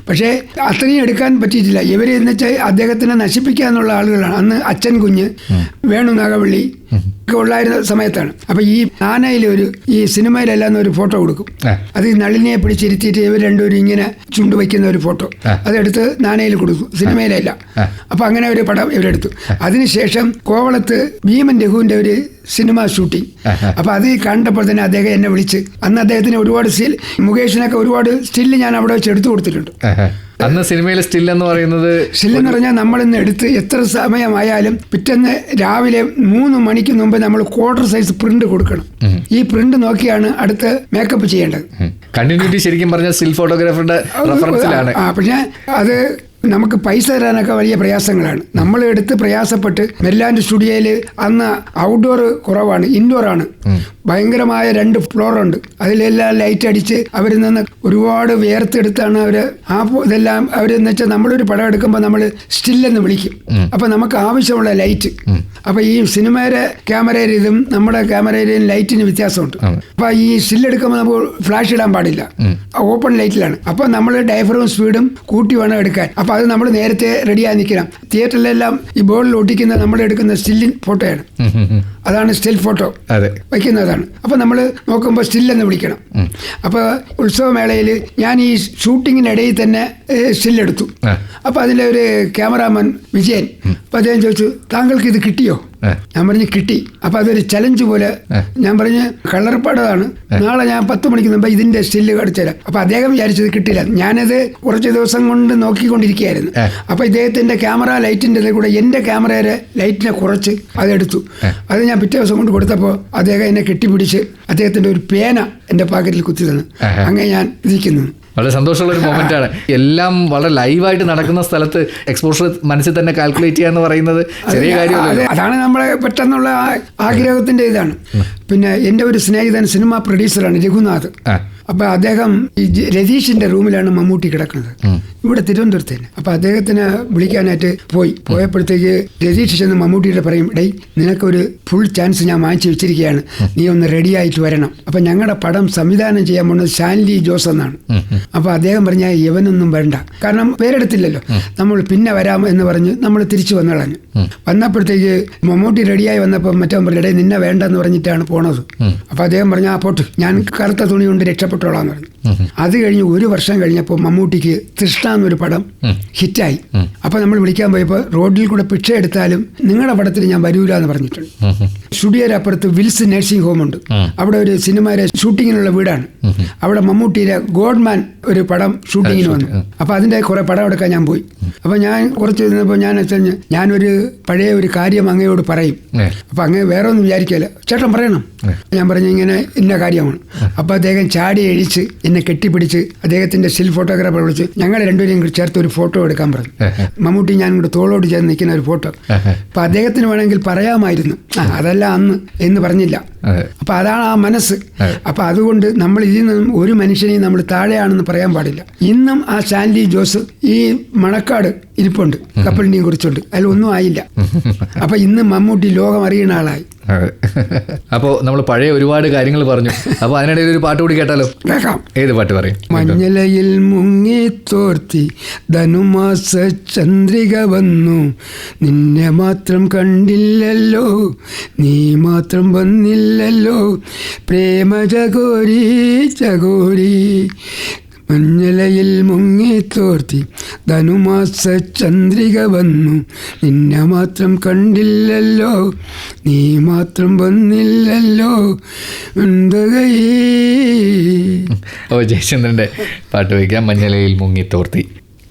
പക്ഷേ അത്രയും എടുക്കാൻ പറ്റിയിട്ടില്ല. ഇവർ എന്ന് വെച്ചാൽ അദ്ദേഹത്തിനെ നശിപ്പിക്കാന്നുള്ള ആളുകളാണ്. അന്ന് അച്ഛൻ കുഞ്ഞ്, വേണു നാഗവള്ളി ഒക്കെ ഉള്ളായിരുന്ന സമയത്താണ്. അപ്പൊ ഈ ആനയിൽ ഈ സിനിമയിലെല്ലാം ഒരു ഫോട്ടോ കൊടുക്കും. അത് നളിനിയെ പിടിച്ചിരുത്തിയിട്ട് ഇവർ രണ്ടുപേരും ഇങ്ങനെ ചുണ്ടുവയ്ക്കുന്ന ഒരു ഫോട്ടോ അതെടുത്ത് നാനയിൽ കൊടുക്കും, സിനിമയിലല്ല. അപ്പൊ അങ്ങനെ ഒരു പടം ഇവരെടുത്തു. അതിനുശേഷം കോവളത്ത് ഭീമൻ രഘുവിന്റെ ഒരു സിനിമ ഷൂട്ടിംഗ്. അപ്പൊ അത് കണ്ടപ്പോൾ തന്നെ അദ്ദേഹം എന്നെ വിളിച്ച്, അന്ന് അദ്ദേഹത്തിന് ഒരുപാട് മുകേഷിനൊക്കെ ഒരുപാട് സ്റ്റില്ല് ഞാൻ അവിടെ വെച്ച് എടുത്തു കൊടുത്തിട്ടുണ്ട്. അന്ന് സിനിമയിലെ സ്റ്റിൽ എന്ന് പറയുന്നത് സ്റ്റില്ലെന്ന് പറഞ്ഞാൽ നമ്മളിന്ന് എടുത്ത് എത്ര സമയമായാലും പിറ്റേന്ന് രാവിലെ 3 മണിക്ക് മുമ്പ് നമ്മൾ ക്വാർട്ടർ സൈസ് പ്രിന്റ് കൊടുക്കണം. ഈ പ്രിന്റ് നോക്കിയാണ് അടുത്ത് മേക്കപ്പ് ചെയ്യേണ്ടത്. കണ്ടിന്യൂറ്റി ശരിക്കും പറഞ്ഞാൽ സ്റ്റിൽ ഫോട്ടോഗ്രാഫറുടെ റെഫറൻസിലാണ്. പക്ഷേ അത് നമുക്ക് പൈസ തരാനൊക്കെ വലിയ പ്രയാസങ്ങളാണ്. നമ്മൾ എടുത്ത് പ്രയാസപ്പെട്ട് മെരിലാൻഡ് സ്റ്റുഡിയോയിൽ അന്ന് ഔട്ട്ഡോർ കുറവാണ്, ഇൻഡോർ ആണ്. ഭയങ്കരമായ 2 ഫ്ലോറുണ്ട്. അതിലെല്ലാം ലൈറ്റ് അടിച്ച് അവരിൽ നിന്ന് ഒരുപാട് വേർത്തെടുത്താണ് അവർ ഇതെല്ലാം അവരെന്ന് വെച്ചാൽ നമ്മളൊരു പടം എടുക്കുമ്പോൾ നമ്മൾ സ്റ്റില്ലെന്ന് വിളിക്കും. അപ്പം നമുക്ക് ആവശ്യമുള്ള ലൈറ്റ്. അപ്പം ഈ സിനിമയുടെ ക്യാമറയിൽ ഇതും നമ്മുടെ ക്യാമറയിലും ലൈറ്റിന് വ്യത്യാസമുണ്ട്. അപ്പം ഈ സ്റ്റില്ലെടുക്കുമ്പോൾ നമുക്ക് ഫ്ലാഷ് ഇടാൻ പാടില്ല, ഓപ്പൺ ലൈറ്റിലാണ്. അപ്പം നമ്മൾ ഡയഫ്രവും സ്പീഡും കൂട്ടി വേണം എടുക്കാൻ. അപ്പം അത് നമ്മൾ നേരത്തെ റെഡിയായി നിൽക്കണം. തിയേറ്ററിലെല്ലാം ഈ ബോർഡിൽ ഒട്ടിക്കുന്ന നമ്മൾ എടുക്കുന്ന സ്റ്റില്ലിൻ ഫോട്ടോയാണ്. അതാണ് സ്റ്റിൽ ഫോട്ടോ വയ്ക്കുന്നതാണ്. അപ്പം നമ്മൾ നോക്കുമ്പോൾ സ്റ്റില്ലെന്ന് വിളിക്കണം. അപ്പോൾ ഉത്സവമേളയിൽ ഞാൻ ഈ ഷൂട്ടിങ്ങിനിടയിൽ തന്നെ സ്റ്റില്ലെടുത്തു. അപ്പോൾ അതിലെ ഒരു ക്യാമറാമാൻ വിജയൻ, അപ്പോൾ അദ്ദേഹം ചോദിച്ചു, താങ്കൾക്ക് ഇത് കിട്ടിയോ? ഞാൻ പറഞ്ഞു കിട്ടി. അപ്പോൾ അതൊരു ചലഞ്ച് പോലെ ഞാൻ പറഞ്ഞ് കളർപ്പാടതാണ്, നാളെ ഞാൻ 10 മണിക്ക് മുമ്പ് ഇതിൻ്റെ സ്റ്റില്ല് അടിച്ചുതരാം. അപ്പോൾ അദ്ദേഹം വിചാരിച്ചത് കിട്ടില്ല. ഞാനത് കുറച്ച് ദിവസം കൊണ്ട് നോക്കിക്കൊണ്ടിരിക്കുകയായിരുന്നു. അപ്പോൾ ഇദ്ദേഹത്തിൻ്റെ ക്യാമറ ലൈറ്റിൻ്റെ കൂടെ എൻ്റെ ക്യാമറയുടെ ലൈറ്റിനെ കുറച്ച് അതെടുത്തു. അത് ഞാൻ പിറ്റേ ദിവസം കൊണ്ട് കൊടുത്തപ്പോൾ അദ്ദേഹം എന്നെ കെട്ടിപ്പിടിച്ച് അദ്ദേഹത്തിൻ്റെ ഒരു പേന എൻ്റെ പാക്കറ്റിൽ കുത്തി തന്നു. അങ്ങനെ ഞാൻ ഇരിക്കുന്നു. വളരെ സന്തോഷമുള്ള ഒരു മൊമെന്റ് ആണ്. എല്ലാം വളരെ ലൈവായിട്ട് നടക്കുന്ന സ്ഥലത്ത് എക്സ്പോഷർ മനസ്സിൽ തന്നെ കാൽക്കുലേറ്റ് ചെയ്യാന്ന് പറയുന്നത് ചെറിയ കാര്യമല്ല. അതാണ് നമ്മളെ പെട്ടെന്നുള്ള ആഗ്രഹത്തിന്റെ ഇതാണ്. പിന്നെ എൻ്റെ ഒരു സ്നേഹിതൻ സിനിമ പ്രൊഡ്യൂസറാണ് രഘുനാഥ്. അപ്പം അദ്ദേഹം ഈ രതീഷിന്റെ റൂമിലാണ് മമ്മൂട്ടി കിടക്കുന്നത്, ഇവിടെ തിരുവനന്തപുരത്ത് തന്നെ. അപ്പം അദ്ദേഹത്തിന് വിളിക്കാനായിട്ട് പോയപ്പോഴത്തേക്ക് രതീഷ് ചെന്ന് മമ്മൂട്ടിയുടെ പറയും, ഡേയ് നിനക്കൊരു ഫുൾ ചാൻസ് ഞാൻ വാങ്ങിച്ചു വെച്ചിരിക്കുകയാണ്, നീ ഒന്ന് റെഡി ആയിട്ട് വരണം. അപ്പം ഞങ്ങളുടെ പടം സംവിധാനം ചെയ്യാൻ പോകുന്നത് ഷാൻലി ജോസ് എന്നാണ്. അപ്പം അദ്ദേഹം പറഞ്ഞാൽ ഇവനൊന്നും വേണ്ട, കാരണം പേരെടുത്തില്ലല്ലോ, നമ്മൾ പിന്നെ വരാം എന്ന് പറഞ്ഞ് നമ്മൾ തിരിച്ചു വന്നളഞ്ഞു. വന്നപ്പോഴത്തേക്ക് മമ്മൂട്ടി റെഡിയായി വന്നപ്പോൾ മറ്റവൻ പറഞ്ഞു, ഡേ നിന്നെ വേണ്ടെന്ന് പറഞ്ഞിട്ടാണ് പോണത്. അപ്പം അദ്ദേഹം പറഞ്ഞു, ആ പോട്ട്, ഞാൻ കറുത്ത തുണി കൊണ്ട് രക്ഷപ്പെട്ടോളാന്ന് പറഞ്ഞു. അത് കഴിഞ്ഞ് 1 വർഷം കഴിഞ്ഞപ്പോൾ മമ്മൂട്ടിക്ക് തൃഷ്ണ എന്നൊരു പടം ഹിറ്റായി. അപ്പൊ നമ്മൾ വിളിക്കാൻ പോയപ്പോൾ റോഡിൽ കൂടെ ഭിക്ഷ എടുത്താലും നിങ്ങളുടെ പടത്തിൽ ഞാൻ വരൂല എന്ന് പറഞ്ഞിട്ടുണ്ട്. സ്റ്റുഡിയോയുടെ അപ്പുറത്ത് വിൽസ് നഴ്സിംഗ് ഹോം ഉണ്ട്, അവിടെ ഒരു സിനിമയുടെ ഷൂട്ടിങ്ങിനുള്ള വീടാണ്. അവിടെ മമ്മൂട്ടിയുടെ ഗോഡ്മാൻ ഒരു പടം ഷൂട്ടിങ്ങിന് വന്നു. അപ്പൊ അതിന്റെ കുറെ പടം എടുക്കാൻ ഞാൻ പോയി. അപ്പൊ ഞാൻ കുറച്ച് ഇരുന്നപ്പോൾ ഞാനൊരു പഴയ ഒരു കാര്യം അങ്ങയോട് പറയും. അപ്പൊ അങ്ങ് വേറെ ഒന്നും വിചാരിക്കല്ല, ചേട്ടൻ പറയണം. ഞാൻ പറഞ്ഞു ഇങ്ങനെ ഇന്ന കാര്യമാണ്. അപ്പൊ അദ്ദേഹം ചാടി എഴിച്ച് എന്നെ കെട്ടിപ്പിടിച്ച് അദ്ദേഹത്തിന്റെ സ്റ്റിൽ ഫോട്ടോഗ്രാഫർ വിളിച്ച് ഞങ്ങൾ രണ്ടുപേരെയും ചേർത്ത് ഒരു ഫോട്ടോ എടുക്കാൻ പറഞ്ഞു. മമ്മൂട്ടി ഞാൻ കൂടെ തോളോട് ചേർന്ന് നിൽക്കുന്ന ഒരു ഫോട്ടോ. അപ്പൊ അദ്ദേഹത്തിന് വേണമെങ്കിൽ പറയാമായിരുന്നു, അതല്ല അന്ന് എന്ന് പറഞ്ഞില്ല. അപ്പൊ അതാണ് ആ മനസ്സ്. അപ്പൊ അതുകൊണ്ട് നമ്മൾ ഇതിൽ നിന്നും ഒരു മനുഷ്യനെയും നമ്മൾ താഴെയാണെന്ന് പറയാൻ പാടില്ല. ഇന്നും ആ ഷാൻലി ജോസ് ഈ മണക്കാട് ഇരിപ്പുണ്ട്, കപ്പലിനെയും കുറിച്ചുണ്ട്, അതിലൊന്നും ആയില്ല. അപ്പൊ ഇന്ന് മമ്മൂട്ടി ലോകം അറിയുന്ന ആളായി. അപ്പോൾ നമ്മൾ പഴയ ഒരുപാട് കാര്യങ്ങൾ പറഞ്ഞു. അപ്പോൾ അതിനിടയിൽ ഒരു പാട്ട് കൂടി കേട്ടാലോ? കേൾക്കാം. ഏത് പാട്ട് പറയും? മഞ്ഞലയിൽ മുങ്ങി തോർത്തി ധനുമാസ ചന്ദ്രിക വന്നു, നിന്നെ മാത്രം കണ്ടില്ലല്ലോ, നീ മാത്രം വന്നില്ലല്ലോ, പ്രേമ ചകോരി ചകോരി. മഞ്ഞലയിൽ മുങ്ങി തോർത്തി ധനുമാസ ചന്ദ്രിക വന്നു, നിന്നെ മാത്രം കണ്ടില്ലല്ലോ, നീ മാത്രം വന്നില്ലല്ലോ. ഓ, ജയചന്ദ്രന്റെ പാട്ട് വയ്ക്കാം, മഞ്ഞലയിൽ മുങ്ങി തോർത്തി.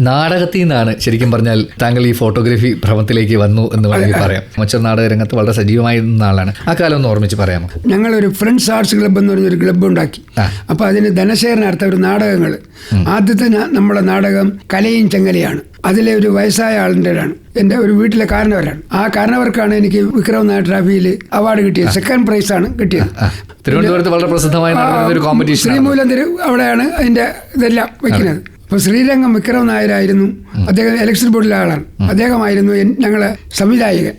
നാടകത്തിൽ നിന്നാണ് ശരിക്കും പറഞ്ഞാൽ താങ്കൾ ഈ ഫോട്ടോഗ്രാഫി ഭ്രമത്തിലേക്ക് വന്നു എന്ന് വേണമെങ്കിൽ പറയാം. മറ്റൊരു നാടക രംഗത്ത് വളരെ സജീവമായിരുന്ന ആളാണ്. ആ കാലം ഒന്ന് ഓർമ്മിച്ച് പറയാമോ? ഞങ്ങളൊരു ഫ്രണ്ട്സ് ആർട്സ് ക്ലബ്ബ് എന്ന് പറഞ്ഞൊരു ക്ലബ്ബ് ഉണ്ടാക്കി. അപ്പോൾ അതിന് ധനശേഖരനടുത്ത ഒരു നാടകങ്ങൾ. ആദ്യത്തെ നമ്മുടെ നാടകം കലയും ചെങ്ങലയാണ്. അതിലെ ഒരു വയസ്സായ ആളിൻ്റെതാണ്, എൻ്റെ ഒരു വീട്ടിലെ കാരണവരാണ്. ആ കാരണവർക്കാണ് എനിക്ക് വിക്രം നായർ ട്രോഫിയിൽ അവാർഡ് കിട്ടിയത്. സെക്കൻഡ് പ്രൈസാണ് കിട്ടിയത്. തിരുവനന്തപുരത്ത് വളരെ പ്രസിദ്ധമായ ഒരു കോമ്പറ്റീഷൻ, ശ്രീമൂലം അവിടെയാണ് അതിൻ്റെ ഇതെല്ലാം വയ്ക്കുന്നത്. അപ്പോൾ ശ്രീരംഗം വിക്രം നായരായിരുന്നു, അദ്ദേഹം ഇലക്ഷൻ ബോർഡിലെ ആളാണ്. അദ്ദേഹമായിരുന്നു ഞങ്ങളെ സംവിധായകൻ.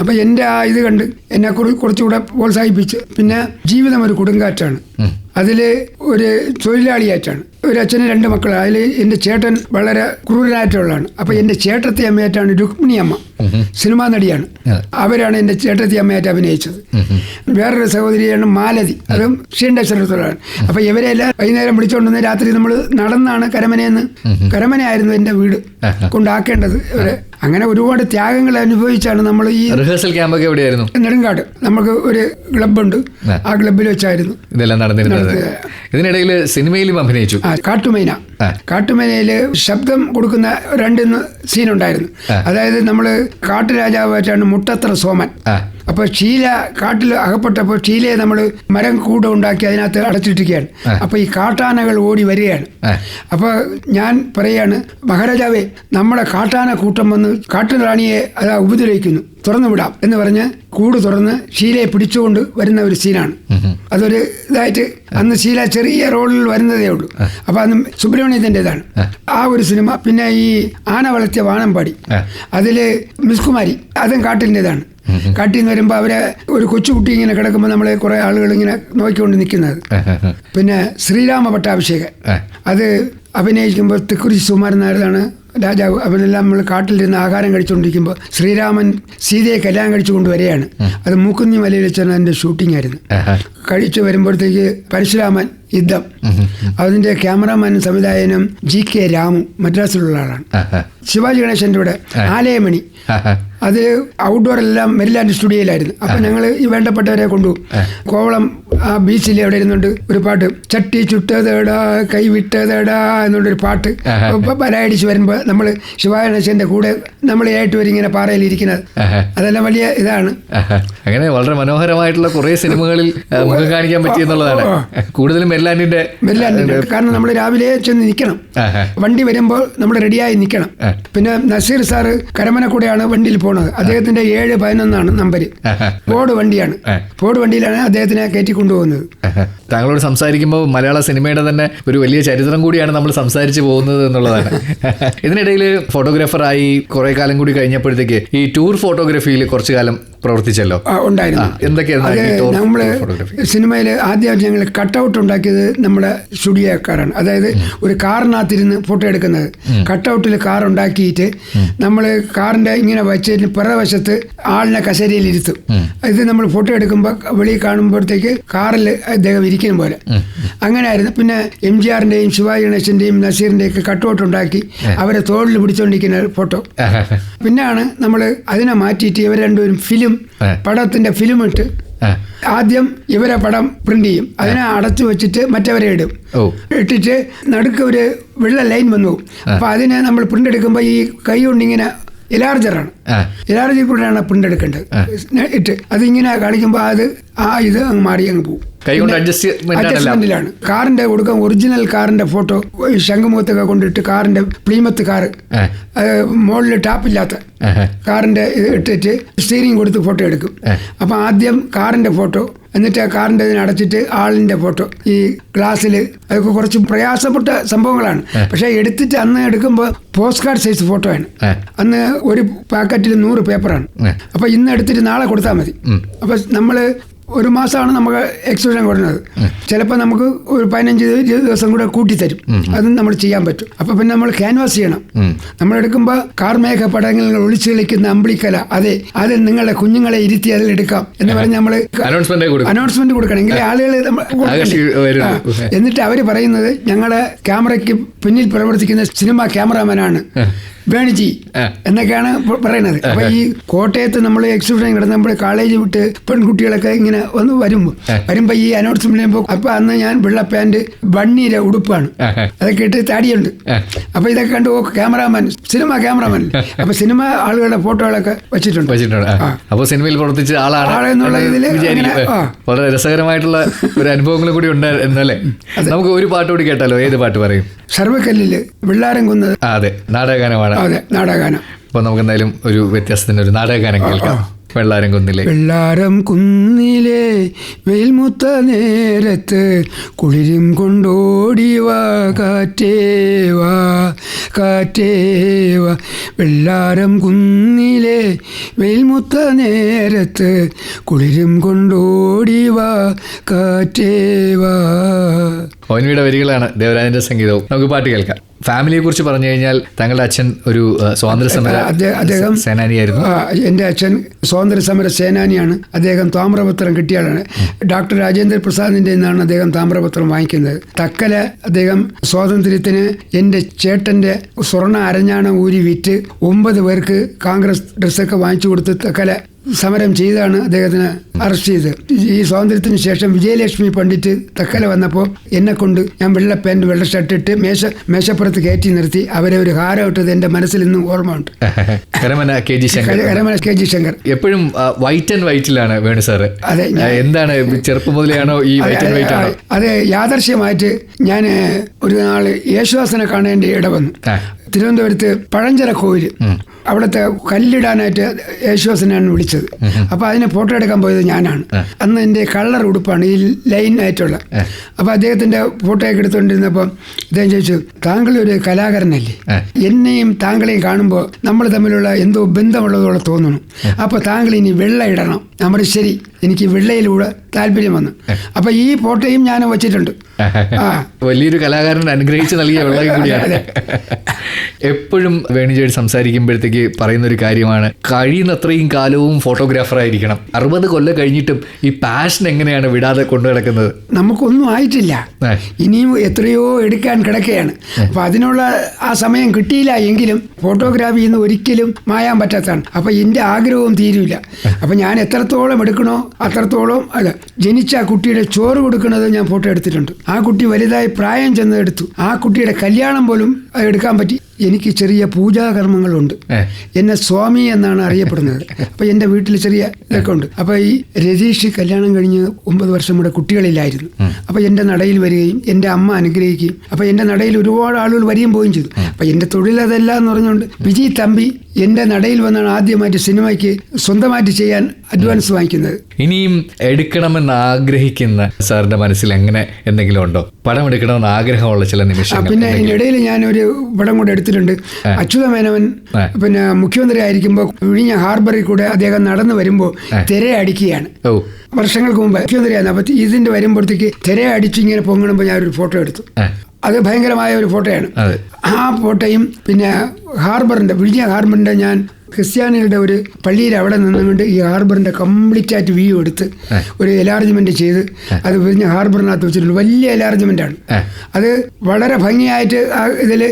അപ്പം എൻ്റെ ആ ഇത് കണ്ട് എന്നെ കുറച്ചുകൂടെ പ്രോത്സാഹിപ്പിച്ച്. പിന്നെ ജീവിതം ഒരു കൊടുങ്കാറ്റാണ്, അതിൽ ഒരു തൊഴിലാളിയായിട്ടാണ്. ഒരു അച്ഛന് 2 മക്കൾ. അതിൽ എൻ്റെ ചേട്ടൻ വളരെ ക്രൂരനായിട്ടുള്ളതാണ്. അപ്പം എൻ്റെ ചേട്ടത്തി അമ്മയായിട്ടാണ് രുക്മിണി അമ്മ, സിനിമാ നടിയാണ്. അവരാണ് എൻ്റെ ചേട്ടത്തി അമ്മയായിട്ട് അഭിനയിച്ചത്. വേറൊരു സഹോദരിയാണ് മാലതി, അതും ക്ഷീണ്ടശ്വരത്തിലാണ്. അപ്പം ഇവരെല്ലാം വൈകുന്നേരം വിളിച്ചുകൊണ്ടുവന്ന് രാത്രി നമ്മൾ നടന്നാണ് കരമനയായിരുന്നു എൻ്റെ വീട് കൊണ്ടാക്കേണ്ടത്. അങ്ങനെ ഒരുപാട് ത്യാഗങ്ങൾ അനുഭവിച്ചാണ് നമ്മൾ ഈ റിഹേഴ്സൽ ക്യാമ്പൊക്കെ എവിടെയായിരുന്നു? നെടുങ്കാട് നമുക്ക് ഒരു ക്ലബ്ബുണ്ട്, ആ ക്ലബ്ബിൽ വെച്ചായിരുന്നു ഇതെല്ലാം നടന്നിരുന്നത്. ഇതിനിടയിൽ സിനിമയിലും അഭിനയിച്ചു. കാട്ടുമൈനയില് ശബ്ദം കൊടുക്കുന്ന 2 സീനുണ്ടായിരുന്നു. അതായത് നമ്മള് കാട്ടുരാജാവായിട്ടാണ് മുട്ടത്ര സോമൻ. അപ്പൊ ഷീല കാട്ടിൽ അകപ്പെട്ടപ്പോൾ ഷീലയെ നമ്മൾ മരം കൂടെ ഉണ്ടാക്കി അതിനകത്ത് അടച്ചിട്ടിരിക്കുകയാണ്. അപ്പൊ ഈ കാട്ടാനകൾ ഓടി വരികയാണ്. അപ്പൊ ഞാൻ പറയാണ്, മഹാരാജാവേ, നമ്മുടെ കാട്ടാന കൂട്ടം വന്ന് കാട്ടുറാണിയെ അതാ ഉപദ്രവിക്കുന്നു, തുറന്നു വിടാം എന്ന് പറഞ്ഞ് കൂട് തുറന്ന് ഷീലയെ പിടിച്ചുകൊണ്ട് വരുന്ന ഒരു സീനാണ്. അതൊരു ഇതായിട്ട് അന്ന് ഷീല ചെറിയ റോളിൽ വരുന്നതേ ഉള്ളൂ. അപ്പൊ അന്ന് സുബ്രഹ്മണ്യത്തിൻ്റെതാണ് ആ ഒരു സിനിമ. പിന്നെ ഈ ആന വളർത്തിയ വാനമ്പാടി, അതില് മിസ് കുമാരി, അതും കാട്ടിൻ്റെതാണ്. കാട്ടിൽ നിന്ന് വരുമ്പോൾ അവരെ ഒരു കൊച്ചുകുട്ടി ഇങ്ങനെ കിടക്കുമ്പോൾ നമ്മളെ കുറെ ആളുകൾ ഇങ്ങനെ നോക്കിക്കൊണ്ട് നിൽക്കുന്നത്. പിന്നെ ശ്രീരാമ പട്ടാഭിഷേകം, അത് അഭിനയിക്കുമ്പോൾ തിക്കുറിശി സുകുമാരൻ നായരാണ് രാജാവ്. അവരെല്ലാം നമ്മൾ കാട്ടിലിരുന്ന് ആഹാരം കഴിച്ചുകൊണ്ടിരിക്കുമ്പോൾ ശ്രീരാമൻ സീതയെ കല്യാണം കഴിച്ചു കൊണ്ടുവരികയാണ്. അത് മൂക്കുന്നി മലയിൽ വെച്ചാണ് അതിൻ്റെ ഷൂട്ടിംഗ് ആയിരുന്നു. കഴിച്ചു വരുമ്പോഴത്തേക്ക് പരശുരാമൻ യുദ്ധം, അതിൻ്റെ ക്യാമറാമാനും സംവിധായകനും GK രാമു, മദ്രാസിലുള്ള ആളാണ്. ശിവാജി ഗണേശൻ്റെ കൂടെ ആലയമണി, അത് ഔട്ട്ഡോർ എല്ലാം മെരിലാൻഡ് സ്റ്റുഡിയോയിലായിരുന്നു. അപ്പൊ ഞങ്ങൾ ഈ വേണ്ടപ്പെട്ടവരെ കൊണ്ടുപോകും. കോവളം ആ ബീച്ചിൽ എവിടെ ഇരുന്നുണ്ട് ഒരു പാട്ട്, ചട്ടി ചുട്ടതേടാ കൈ വിട്ടതേടാ എന്നുള്ളൊരു പാട്ട് പലയടിച്ച് വരുമ്പോൾ നമ്മൾ ശിവാജി ഗണേശന്റെ കൂടെ നമ്മൾ ഇങ്ങനെ പാറയിൽ ഇരിക്കുന്നത്, അതെല്ലാം വലിയ ഇതാണ്. അങ്ങനെ വളരെ മനോഹരമായിട്ടുള്ള കുറെ സിനിമകളിൽ മുഖം കാണിക്കാൻ പറ്റിയെന്നുള്ളതാണ്. കൂടുതലും മെരിലാൻഡിന്റെ, കാരണം നമ്മൾ രാവിലെ ചെന്ന് നിൽക്കണം, വണ്ടി വരുമ്പോൾ നമ്മൾ റെഡിയായി നിൽക്കണം. പിന്നെ നസീർ സാറ് കരമന കൂടെയാണ് വണ്ടിയിൽ പോണത്. അദ്ദേഹത്തിന്റെ 711 നമ്പർ, ഫോർഡ് വണ്ടിയാണ്. ഫോർഡ് വണ്ടിയിലാണ് അദ്ദേഹത്തിനെ കയറ്റി കൊണ്ടുപോകുന്നത്. താങ്കളോട് സംസാരിക്കുമ്പോൾ മലയാള സിനിമയുടെ തന്നെ ഒരു വലിയ ചരിത്രം കൂടിയാണ് നമ്മൾ സംസാരിച്ചു പോകുന്നത് എന്നുള്ളതാണ്. ഇതിനിടയിൽ ഫോട്ടോഗ്രാഫറായി കുറെ കാലം കൂടി കഴിഞ്ഞപ്പോഴത്തേക്ക് ഈ ടൂർ ഫോട്ടോഗ്രാഫിയിൽ കുറച്ചു കാലം പ്രവർത്തിച്ചല്ലോ. ഉണ്ടായിരുന്നു. എന്തൊക്കെയായിരുന്നു നമ്മള് സിനിമയിൽ ആദ്യം ഞങ്ങൾ കട്ടൗട്ട് ഉണ്ടാക്കിയത് നമ്മുടെ സ്റ്റുഡിയോക്കാരാണ്. അതായത് ഒരു കാറിനകത്തിരുന്ന് ഫോട്ടോ എടുക്കുന്നത്. കട്ടൗട്ടിൽ കാർ ഉണ്ടാക്കിയിട്ട് നമ്മൾ കാറിന്റെ ഇങ്ങനെ വെച്ചിട്ട് പിറവശത്ത് ആളിനെ കസേരയിൽ ഇരുത്തും. ഇത് നമ്മൾ ഫോട്ടോ എടുക്കുമ്പോൾ വെളിയിൽ കാണുമ്പോഴത്തേക്ക് കാറിൽ അദ്ദേഹം ഇരിക്കുന്ന പോലെ അങ്ങനെ ആയിരുന്നു. പിന്നെ MGRന്റെയും ശിവാജി ഗണേശന്റെയും നസീറിന്റെയും ഒക്കെ കട്ടൗട്ട് ഉണ്ടാക്കി അവരെ തോളിൽ പിടിച്ചുകൊണ്ടിരിക്കുന്ന ഫോട്ടോ. പിന്നെയാണ് നമ്മൾ അതിനെ മാറ്റിയിട്ട് ഇവർ രണ്ടുപേരും ഫിലിം, പടത്തിന്റെ ഫിലിം ഇട്ട് ആദ്യം ഇവരെ പടം പ്രിന്റ് ചെയ്യും. അതിനെ അടച്ചു വെച്ചിട്ട് മറ്റവരെ ഇടും. ഇട്ടിട്ട് നടുക്ക് ഒരു വെള്ള ലൈൻ വന്നു. അപ്പൊ അതിനെ നമ്മൾ പ്രിന്റ് എടുക്കുമ്പോൾ ഈ കൈ കൊണ്ടിങ്ങനെ ഇലാർജറാണ്, ഇലാർജിൽ കൂടെയാണ് പ്രിന്റ് എടുക്കേണ്ടത്. ഇട്ട് അതിങ്ങനെ കാണിക്കുമ്പോൾ അത് ഇത് അങ്ങ് മാറി അങ്ങ് പോകും. അഡ്ജസ്റ്റ്മെന്റിലാണ്. കാറിന്റെ കൊടുക്കാൻ ഒറിജിനൽ കാറിന്റെ ഫോട്ടോ ശംഖുമുഖത്തൊക്കെ കൊണ്ടിട്ട് കാറിന്റെ പ്ലീമത്ത് കാറ് മുകളിൽ ടാപ്പില്ലാത്ത കാറിന്റെ ഇത് ഇട്ടിട്ട് സ്റ്റീറിംഗ് കൊടുത്ത് ഫോട്ടോ എടുക്കും. അപ്പൊ ആദ്യം കാറിന്റെ ഫോട്ടോ, എന്നിട്ട് ആ കാറിന്റെ ഇതിനെ അടച്ചിട്ട് ആളിന്റെ ഫോട്ടോ. ഈ ഗ്ലാസ്സിൽ അതൊക്കെ കുറച്ച് പ്രയാസപ്പെട്ട സംഭവങ്ങളാണ്. പക്ഷെ എടുത്തിട്ട് അന്ന് എടുക്കുമ്പോൾ പോസ്റ്റ് കാർഡ് സൈസ് ഫോട്ടോ ആണ്. അന്ന് ഒരു പാക്കറ്റിൽ 100 പേപ്പറാണ്. അപ്പൊ ഇന്ന് എടുത്തിട്ട് നാളെ കൊടുത്താൽ മതി. അപ്പൊ നമ്മള് ഒരു മാസമാണ് നമുക്ക് എക്സിബിഷൻ കൊടുക്കുന്നത്. ചിലപ്പോൾ നമുക്ക് ഒരു 15 ദിവസം കൂടെ കൂട്ടിത്തരും. അതും നമ്മൾ ചെയ്യാൻ പറ്റും. അപ്പൊ പിന്നെ നമ്മൾ ക്യാൻവാസ് ചെയ്യണം. നമ്മൾ എടുക്കുമ്പോൾ കാർമേഘ പടങ്ങളിൽ ഒളിച്ചു കളിക്കുന്ന അമ്പിളിക്കല, അതെ അത് നിങ്ങളുടെ കുഞ്ഞുങ്ങളെ ഇരുത്തി അതിൽ എടുക്കാം എന്ന് പറഞ്ഞ് നമ്മൾ അനൗൺസ്മെന്റ് കൊടുക്കണം. എങ്കിൽ ആളുകൾ എന്നിട്ട് അവര് പറയുന്നത് ഞങ്ങളുടെ ക്യാമറയ്ക്ക് പിന്നിൽ പ്രവർത്തിക്കുന്ന സിനിമ ക്യാമറാമാനാണ് വേണിജി എന്നൊക്കെയാണ് പറയുന്നത്. അപ്പൊ ഈ കോട്ടയത്ത് നമ്മൾ എക്സിബിഷൻ കിടന്നപ്പോൾ കോളേജ് വിട്ട് പെൺകുട്ടികളൊക്കെ ഇങ്ങനെ വരുമ്പോ ഈ അനൗൺസ്മെന്റ് ചെയ്യുമ്പോൾ അപ്പൊ അന്ന് ഞാൻ വെള്ള പാന്റ് ബണ്ണിയുടെ ഉടുപ്പാണ്, അതൊക്കെ ഇട്ട് താടിയുണ്ട്. അപ്പൊ ഇതൊക്കെ കണ്ട് ക്യാമറാമാൻ, സിനിമ ക്യാമറാമാൻ. അപ്പൊ സിനിമ ആളുകളുടെ ഫോട്ടോകളൊക്കെ വെച്ചിട്ടുണ്ട്. അപ്പൊ സിനിമയിൽ പ്രവർത്തിച്ച ആളെന്നുള്ള ഇതില് വളരെ രസകരമായിട്ടുള്ള ഒരു അനുഭവങ്ങൾ കൂടി ഉണ്ടായിരുന്നല്ലേ. നമുക്ക് ഒരു പാട്ട് കൂടി കേട്ടാലോ? ഏത് പാട്ട് പറയും? സർവ്വക്കല്ലില് വെള്ളാരം കുന്നത്. അതെ, നാടകഗാനമാണ്. അതെ, നാടകഗാനം. അപ്പൊ നമുക്ക് എന്തായാലും ഒരു വ്യത്യാസത്തിന് ഒരു നാടകഗാനം കേൾക്കാം. വെള്ളാരം കുന്നിലെ വെള്ളാരം കുന്നിലെ വെയിൽമുത്ത നേരത്ത് കുളിരും കൊണ്ടോടിവാ കാറ്റേവാ കാറ്റേവാ. വെള്ളാരം കുന്നിലെ വെയിൽമുത്ത നേരത്ത് കുളിരും കൊണ്ടോടിവാ കാറ്റേവാ. ഓൻവിയുടെ വരികളാണ്, ദേവരാജന്റെ സംഗീതവും. നമുക്ക് പാട്ട് കേൾക്കാം. ഫാമിലിയെ കുറിച്ച് പറഞ്ഞു കഴിഞ്ഞാൽ താങ്കളുടെ അച്ഛൻ ഒരു സ്വാതന്ത്ര്യ സമര സേനാനിയായിരുന്നു. എൻ്റെ അച്ഛൻ സ്വാതന്ത്ര്യ സമര സേനാനിയാണ്. അദ്ദേഹം താമ്രപത്രം കിട്ടിയാളാണ്. ഡോക്ടർ രാജേന്ദ്ര പ്രസാദിന്റെ നിന്നാണ് അദ്ദേഹം താമ്രപത്രം വാങ്ങിക്കുന്നത്. തക്കല അദ്ദേഹം സ്വാതന്ത്ര്യത്തിന് എൻ്റെ ചേട്ടന്റെ സ്വർണ്ണ അരഞ്ഞാണം ഊരി വിറ്റ് 9 പേർക്ക് കോൺഗ്രസ് ഡ്രസ്സൊക്കെ വാങ്ങിച്ചു കൊടുത്ത് തക്കല സമരം ചെയ്താണ് അദ്ദേഹത്തിന് അറസ്റ്റ് ചെയ്തത്. ഈ സ്വാതന്ത്ര്യത്തിന് ശേഷം വിജയലക്ഷ്മി പണ്ഡിറ്റ് തക്കല വന്നപ്പോൾ എന്നെ കൊണ്ട് ഞാൻ വെള്ള പാൻറ് വെള്ള ഷർട്ട് ഇട്ട് മേശപ്പുറത്ത് കയറ്റി നിർത്തി അവരെ ഒരു ഹാരം ഇട്ടത് എൻ്റെ മനസ്സിൽ ഇന്നും ഓർമ്മ ഉണ്ട്. കരമന കെ ജി ശങ്കർ എപ്പോഴും വൈറ്റ് ആൻഡ് വൈറ്റിലാണ് വേണു സാറ്. അതെ, എന്താണ് ചെറുപ്പം മുതലെയാണോ ഈ വൈറ്റ് ആൻഡ് വൈറ്റ് ആണോ? അതെ, യാദർശ്യമായിട്ട് ഞാൻ ഒരു നാൾ യേശുദാസിനെ കാണേണ്ട ഇടവന്നു. തിരുവനന്തപുരത്ത് പഴഞ്ചര കോവിൽ, അവിടുത്തെ കല്ലിടാനായിട്ട് യേശുദാസിനാണ് വിളിച്ചത്. അപ്പോൾ അതിന് ഫോട്ടോ എടുക്കാൻ പോയത് ഞാനാണ്. അന്ന് എൻ്റെ കളർ ഉടുപ്പാണ് ഈ ലൈൻ ആയിട്ടുള്ള. അപ്പോൾ അദ്ദേഹത്തിൻ്റെ ഫോട്ടോ ഒക്കെ എടുത്തുകൊണ്ടിരുന്നപ്പോൾ അദ്ദേഹം ചോദിച്ചു, താങ്കൾ ഒരു കലാകാരനല്ലേ? എന്നെയും താങ്കളെയും കാണുമ്പോൾ നമ്മൾ തമ്മിലുള്ള എന്തോ ബന്ധമുള്ളതോടെ തോന്നുന്നു. അപ്പോൾ താങ്കൾ ഇനി വെള്ള ഇടണം. നമ്മൾ ശരി, എനിക്ക് വെള്ളയിലൂടെ താല്പര്യം വന്നു. അപ്പോൾ ഈ ഫോട്ടോയും ഞാൻ വച്ചിട്ടുണ്ട്. വലിയൊരു കലാകാരൻ അനുഗ്രഹിച്ച് നൽകിയ വെള്ളം കൂടിയാണ്. എപ്പോഴും വേണുചേട്ടൻ സംസാരിക്കുമ്പോഴത്തേക്ക് പറയുന്ന ഒരു കാര്യമാണ്, കഴിയുന്നത്രയും കാലവും ഫോട്ടോഗ്രാഫർ ആയിരിക്കണം. 60 കൊല്ലം കഴിഞ്ഞിട്ടും ഈ പാഷൻ എങ്ങനെയാണ് വിടാതെ കൊണ്ടു നടക്കുന്നത്? നമുക്കൊന്നും ആയിട്ടില്ല, ഇനിയും എത്രയോ എടുക്കാൻ കിടക്കുകയാണ്. അപ്പൊ അതിനുള്ള ആ സമയം കിട്ടിയില്ല എങ്കിലും ഫോട്ടോഗ്രാഫി ഇന്ന് ഒരിക്കലും മായാൻ പറ്റാത്തതാണ്. അപ്പൊ എന്റെ ആഗ്രഹവും തീരില്ല. അപ്പൊ ഞാൻ എത്രത്തോളം എടുക്കണോ അത്രത്തോളം അല്ല. ജനിച്ച ആ കുട്ടിയുടെ ചോറ് കൊടുക്കുന്നത് ഞാൻ ഫോട്ടോ എടുത്തിട്ടുണ്ട്. ആ കുട്ടി വലുതായി പ്രായം ചെന്ന് എടുത്തു. ആ കുട്ടിയുടെ കല്യാണം പോലും എടുക്കാൻ പറ്റി. എനിക്ക് ചെറിയ പൂജാകർമ്മങ്ങളുണ്ട്. എന്നെ സ്വാമി എന്നാണ് അറിയപ്പെടുന്നത്. അപ്പൊ എൻ്റെ വീട്ടിൽ ചെറിയ ഇതൊക്കെ ഉണ്ട്. അപ്പൊ ഈ രതീഷ് കല്യാണം കഴിഞ്ഞ് 9 വർഷം കൂടെ കുട്ടികളില്ലായിരുന്നു. അപ്പൊ എൻ്റെ നടയിൽ വരികയും എൻ്റെ അമ്മ അനുഗ്രഹിക്കുകയും, അപ്പൊ എൻ്റെ നടയിൽ ഒരുപാട് ആളുകൾ വരികയും പോവുകയും ചെയ്തു. അപ്പൊ എൻ്റെ തൊഴിൽ അതല്ല എന്ന് പറഞ്ഞുകൊണ്ട് വിജയ് തമ്പി എൻ്റെ നടയിൽ വന്നാണ് ആദ്യമായിട്ട് സിനിമയ്ക്ക് സ്വന്തമായിട്ട് ചെയ്യാൻ അഡ്വാൻസ് വാങ്ങിക്കുന്നത്. ഇനിയും എടുക്കണമെന്ന് ആഗ്രഹിക്കുന്ന സാറിന്റെ മനസ്സിൽ അങ്ങനെ എന്തെങ്കിലും ഉണ്ടോ? പടം എടുക്കണമെന്ന് ആഗ്രഹമുള്ള ചില നിമിഷങ്ങൾ? പിന്നെ ഇതിനിടയിൽ ഞാനൊരു പടം കൂടെ എടുത്തിട്ടുണ്ട്. അച്യുത മേനോൻ പിന്നെ മുഖ്യമന്ത്രി ആയിരിക്കുമ്പോൾ വിഴിഞ്ഞ ഹാർബറിൽ കൂടെ അദ്ദേഹം നടന്നു വരുമ്പോൾ തിരയടിക്കുകയാണ്. വർഷങ്ങൾക്ക് മുമ്പ് മുഖ്യമന്ത്രിയാണ്. അപ്പൊ ഇതിന്റെ വരുമ്പോഴത്തേക്ക് തിരയടിച്ച് ഇങ്ങനെ പൊങ്ങണമ്പോൾ ഞാനൊരു ഫോട്ടോ എടുത്തു. അത് ഭയങ്കരമായ ഒരു ഫോട്ടോയാണ്. ആ ഫോട്ടോയും പിന്നെ ഹാർബറിന്റെ വിഴിഞ്ഞ ഹാർബറിന്റെ ഞാൻ ക്രിസ്ത്യാനികളുടെ ഒരു പള്ളിയിൽ അവിടെ നിന്നുകൊണ്ട് ഈ ഹാർബറിൻ്റെ കംപ്ലീറ്റ് ആയിട്ട് വ്യൂ എടുത്ത് ഒരു എലാർജ്മെൻറ്റ് ചെയ്ത് അത് വിഴിഞ്ഞ ഹാർബറിനകത്ത് വെച്ചിട്ടുണ്ട്. വലിയ എലാർജ്മെൻറ്റാണ്. അത് വളരെ ഭംഗിയായിട്ട് ഇതിൽ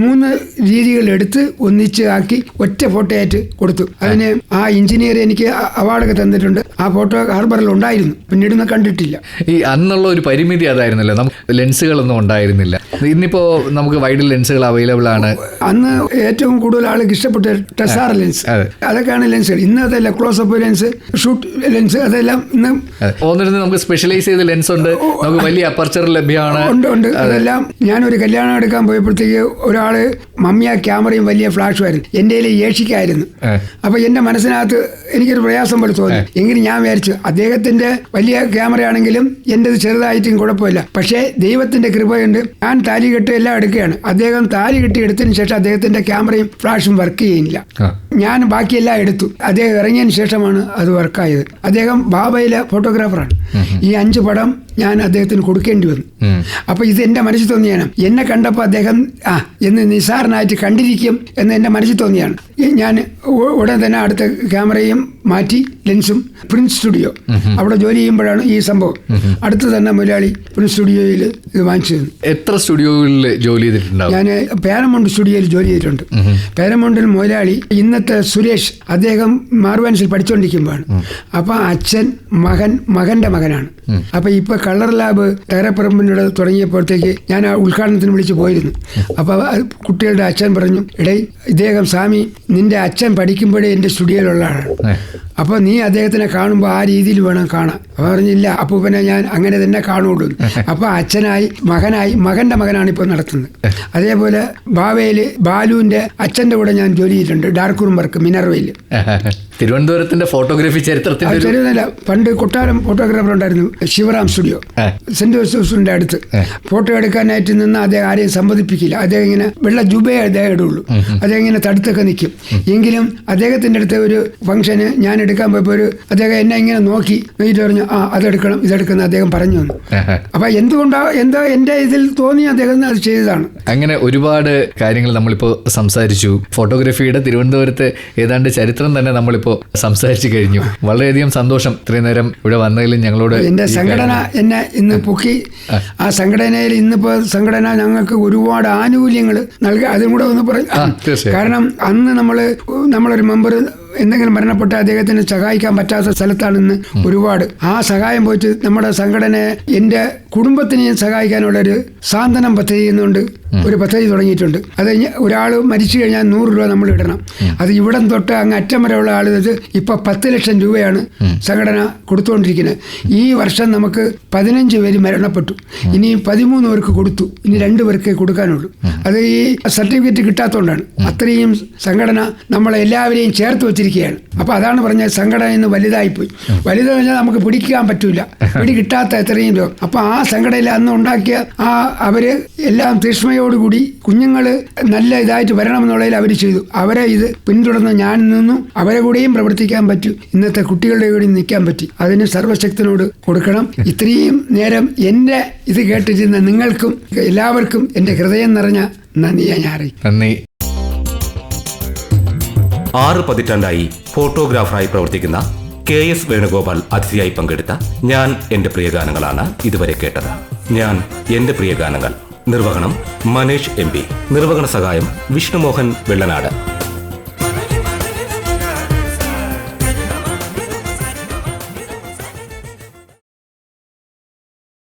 3 രീതികളെടുത്ത് ഒന്നിച്ച് ആക്കി ഒറ്റ ഫോട്ടോ ആയിട്ട് കൊടുത്തു. അതിന് ആ എഞ്ചിനീയർ എനിക്ക് അവാർഡൊക്കെ തന്നിട്ടുണ്ട്. ആ ഫോട്ടോ ഹാർബറിൽ ഉണ്ടായിരുന്നു, പിന്നീടൊന്നും കണ്ടിട്ടില്ല. ഈ അന്നുള്ള ഒരു പരിമിതി അതായിരുന്നല്ലോ, നമുക്ക് ലെൻസുകളൊന്നും ഉണ്ടായിരുന്നില്ല. ഇന്നിപ്പോൾ നമുക്ക് വൈഡ് ലെൻസുകൾ അവൈലബിൾ ആണ്. അന്ന് ഏറ്റവും കൂടുതൽ ആൾക്ക് ഇഷ്ടപ്പെട്ട ടെസാർ ലെൻസ്, അതൊക്കെയാണ് ലെൻസുകൾ. ഇന്ന് അതല്ല, ക്ലോസപ്പ് ലെൻസ്, ഷൂട്ട് ലെൻസ്, അതെല്ലാം ഇന്ന് നമുക്ക് സ്പെഷ്യലൈസ് ചെയ്ത ലെൻസ് ഉണ്ട്, നമുക്ക് വലിയ അപ്പർച്ചർ ലഭ്യമാണ്. ഉണ്ട്. അതെല്ലാം ഞാനൊരു കല്യാണം എടുക്കാൻ പോയപ്പോഴത്തേക്ക് ഒരാള് മമ്മിയ ക്യാമറയും വലിയ ഫ്ലാഷും ആയിരുന്നു. എൻ്റെ ഏഷിക്കായിരുന്നു. അപ്പൊ എന്റെ മനസ്സിനകത്ത് എനിക്കൊരു പ്രയാസം പോലെ തോന്നി. എങ്കിലും ഞാൻ വിചാരിച്ചു അദ്ദേഹത്തിന്റെ വലിയ ക്യാമറയാണെങ്കിലും എന്റേത് ചെറുതായിട്ടും കുഴപ്പമില്ല. പക്ഷേ ദൈവത്തിന്റെ കൃപയുണ്ട്, ഞാൻ താലി കെട്ട് എല്ലാം എടുക്കുകയാണ്. അദ്ദേഹം താലി കെട്ടി എടുത്തതിന് ശേഷം അദ്ദേഹത്തിന്റെ ക്യാമറയും ഫ്ലാഷും വർക്ക് ചെയ്യുന്നില്ല. ഞാൻ ബാക്കിയെല്ലാം എടുത്തു. അദ്ദേഹം ഇറങ്ങിയതിന് ശേഷമാണ് അത് വർക്കായത്. അദ്ദേഹം ബാബയിലെ ഫോട്ടോഗ്രാഫറാണ്. ഈ 5 പടം ഞാൻ അദ്ദേഹത്തിന് കൊടുക്കേണ്ടി വന്നു. അപ്പൊ ഇത് എന്റെ മനസ്സിൽ തോന്നിയാണ്. എന്നെ കണ്ടപ്പോൾ അദ്ദേഹം എന്ന് നിസാരനായിട്ട് കണ്ടിരിക്കും എന്ന് എന്റെ മനസ്സിൽ തോന്നിയാണ്. ഞാൻ ഉടൻ തന്നെ അടുത്ത ക്യാമറയും മാറ്റി ലെൻസും പ്രിൻസ് സ്റ്റുഡിയോ അവിടെ ജോലി ചെയ്യുമ്പോഴാണ് ഈ സംഭവം. അടുത്ത് തന്നെ മുതലാളി പ്രിൻസ് സ്റ്റുഡിയോയിൽ ഇത് വാങ്ങിച്ചത്. എത്ര സ്റ്റുഡിയോകളിൽ ജോലി ചെയ്തിട്ടുണ്ടാവും? ഞാൻ പാരമൗണ്ട് സ്റ്റുഡിയോയിൽ ജോലി ചെയ്തിട്ടുണ്ട്. പാരമൗണ്ടിൽ മുതലാളി ഇന്നത്തെ സുരേഷ്, അദ്ദേഹം മാർവാൻസിൽ പഠിച്ചുകൊണ്ടിരിക്കുമ്പോഴാണ്. അപ്പൊ അച്ഛൻ മകന്റെ മകനാണ്. അപ്പൊ ഇപ്പൊ കളർ ലാബ് തകരപ്പറമ്പിനോട് തുടങ്ങിയപ്പോഴത്തേക്ക് ഞാൻ ആ ഉദ്ഘാടനത്തിന് വിളിച്ചു പോയിരുന്നു. അപ്പൊ കുട്ടികളുടെ അച്ഛൻ പറഞ്ഞു, എടേ ഇദ്ദേഹം സ്വാമി നിന്റെ അച്ഛൻ പഠിക്കുമ്പോഴേ എൻ്റെ സ്റ്റുഡിയോയിലുള്ള ആളാണ്. അപ്പോൾ നീ അദ്ദേഹത്തിനെ കാണുമ്പോൾ ആ രീതിയിൽ വേണം കാണാൻ. അപ്പോൾ പറഞ്ഞില്ല, അപ്പൂപ്പനെ ഞാൻ അങ്ങനെ തന്നെ കാണുള്ളൂ. അപ്പോൾ അച്ഛനായി മകന്റെ മകനാണ് ഇപ്പോൾ നടത്തുന്നത്. അതേപോലെ ബാവയില് ബാലുവിന്റെ അച്ഛൻ്റെ കൂടെ ഞാൻ ജോലി ചെയ്തിട്ടുണ്ട്. ഡാർക്ക് റൂം വർക്ക് മിനർവയിൽ. തിരുവനന്തപുരത്തിന്റെ ഫോട്ടോഗ്രാഫി ചരിത്രത്തിൽ പണ്ട് കൊട്ടാരം ഫോട്ടോഗ്രാഫർ ഉണ്ടായിരുന്നു, ശിവറാം സ്റ്റുഡിയോ, സെന്റ് ജോസഫിന്റെ അടുത്ത്. ഫോട്ടോ എടുക്കാനായിട്ട് നിന്ന് അദ്ദേഹം ആരെയും സമ്മതിപ്പിക്കില്ല. അദ്ദേഹം ഇങ്ങനെ വെള്ള ജുബേ അദ്ദേഹം ഇടുള്ളൂ. അദ്ദേഹം ഇങ്ങനെ തടുത്തൊക്കെ നിൽക്കും. എങ്കിലും അദ്ദേഹത്തിന്റെ അടുത്ത് ഒരു ഫംഗ്ഷന് ഞാൻ എടുക്കാൻ പോയപ്പോൾ അദ്ദേഹം എന്നെ ഇങ്ങനെ നോക്കിയിട്ട് പറഞ്ഞു, അതെടുക്കണം ഇതെടുക്കണം അദ്ദേഹം പറഞ്ഞു തന്നു. അപ്പൊ എന്തുകൊണ്ടോ എന്തോ എന്റെ ഇതിൽ തോന്നി അദ്ദേഹം അത് ചെയ്തതാണ്. അങ്ങനെ ഒരുപാട് കാര്യങ്ങൾ നമ്മളിപ്പോൾ സംസാരിച്ചു. ഫോട്ടോഗ്രാഫിയുടെ തിരുവനന്തപുരത്ത് ഏതാണ്ട് ചരിത്രം തന്നെ നമ്മളിപ്പോൾ സംസാരിച്ചു കഴിഞ്ഞു. വളരെയധികം സന്തോഷം ഇത്രയും നേരം ഇവിടെ വന്നതിലും ഞങ്ങളോട്. എന്റെ സംഘടന എന്നെ ഇന്ന് പൊക്കി. ആ സംഘടനയിൽ ഇന്നിപ്പോ സംഘടന ഞങ്ങൾക്ക് ഒരുപാട് ആനുകൂല്യങ്ങൾ നൽകി. അതും കൂടെ ഒന്ന് പറയും. കാരണം അന്ന് നമ്മളൊരു മെമ്പർ എന്തെങ്കിലും മരണപ്പെട്ട അദ്ദേഹത്തിന് സഹായിക്കാൻ പറ്റാത്ത സ്ഥലത്താണ് ഇന്ന് ഒരുപാട്. ആ സഹായം പോയിട്ട് നമ്മുടെ സംഘടനയെ എൻ്റെ കുടുംബത്തിനെയും സഹായിക്കാനുള്ളൊരു സാന്ത്വനം പദ്ധതി എന്നുകൊണ്ട് ഒരു പദ്ധതി തുടങ്ങിയിട്ടുണ്ട്. അത് ഒരാൾ മരിച്ചു കഴിഞ്ഞാൽ 100 രൂപ നമ്മൾ ഇടണം. അത് ഇവിടം തൊട്ട് അങ്ങ് അറ്റം വരെയുള്ള ആളുകൾ ഇപ്പം 10 ലക്ഷം രൂപയാണ് സംഘടന കൊടുത്തുകൊണ്ടിരിക്കുന്നത്. ഈ വർഷം നമുക്ക് 15 പേര് മരണപ്പെട്ടു. ഇനി 13 പേർക്ക് കൊടുത്തു. ഇനി 2 പേർക്ക് കൊടുക്കാനുള്ളൂ. അത് ഈ സർട്ടിഫിക്കറ്റ് കിട്ടാത്തതുകൊണ്ടാണ്. അത്രയും സംഘടന നമ്മളെ എല്ലാവരെയും ചേർത്ത് വെച്ചിരിക്കുകയാണ്. അപ്പോൾ അതാണ് പറഞ്ഞത്, സംഘടന ഇന്ന് വലുതായിപ്പോയി. വലുതെന്ന് പറഞ്ഞാൽ നമുക്ക് പിടിക്കാൻ പറ്റൂല, പിടി കിട്ടാത്ത എത്രയും രോഗം. അപ്പോൾ ആ സംഘടനയിൽ അന്ന് ഉണ്ടാക്കിയ അവര് എല്ലാം തീഷ്മയോടുകൂടി കുഞ്ഞുങ്ങൾ നല്ല ഇതായിട്ട് വരണമെന്നുള്ളതിൽ അവർ ചെയ്തു. അവരെ ഇത് പിന്തുടർന്ന് ഞാൻ നിന്നു. അവരെ കൂടെയും പ്രവർത്തിക്കാൻ പറ്റും, ഇന്നത്തെ കുട്ടികളുടെ കൂടി നിൽക്കാൻ പറ്റി. അതിന് സർവശക്തനോട് കൊടുക്കണം. ഇത്രയും നേരം എൻ്റെ ഇത് കേട്ടിരുന്ന നിങ്ങൾക്കും എല്ലാവർക്കും എൻ്റെ ഹൃദയം നിറഞ്ഞ നന്ദി ഞാൻ അറിയിക്കും. നന്ദി. 6 പതിറ്റാണ്ടായി ഫോട്ടോഗ്രാഫറായി പ്രവർത്തിക്കുന്ന KS വേണുഗോപാൽ അതിഥിയായി പങ്കെടുത്ത ഞാൻ എൻ്റെ പ്രിയഗാനങ്ങളാണ് ഇതുവരെ കേട്ടത്. ഞാൻ എൻ്റെ പ്രിയഗാനങ്ങൾ. നിർവഹണം മനേഷ് MP. നിർവഹണ സഹായം വിഷ്ണുമോഹൻ വെള്ളനാട്.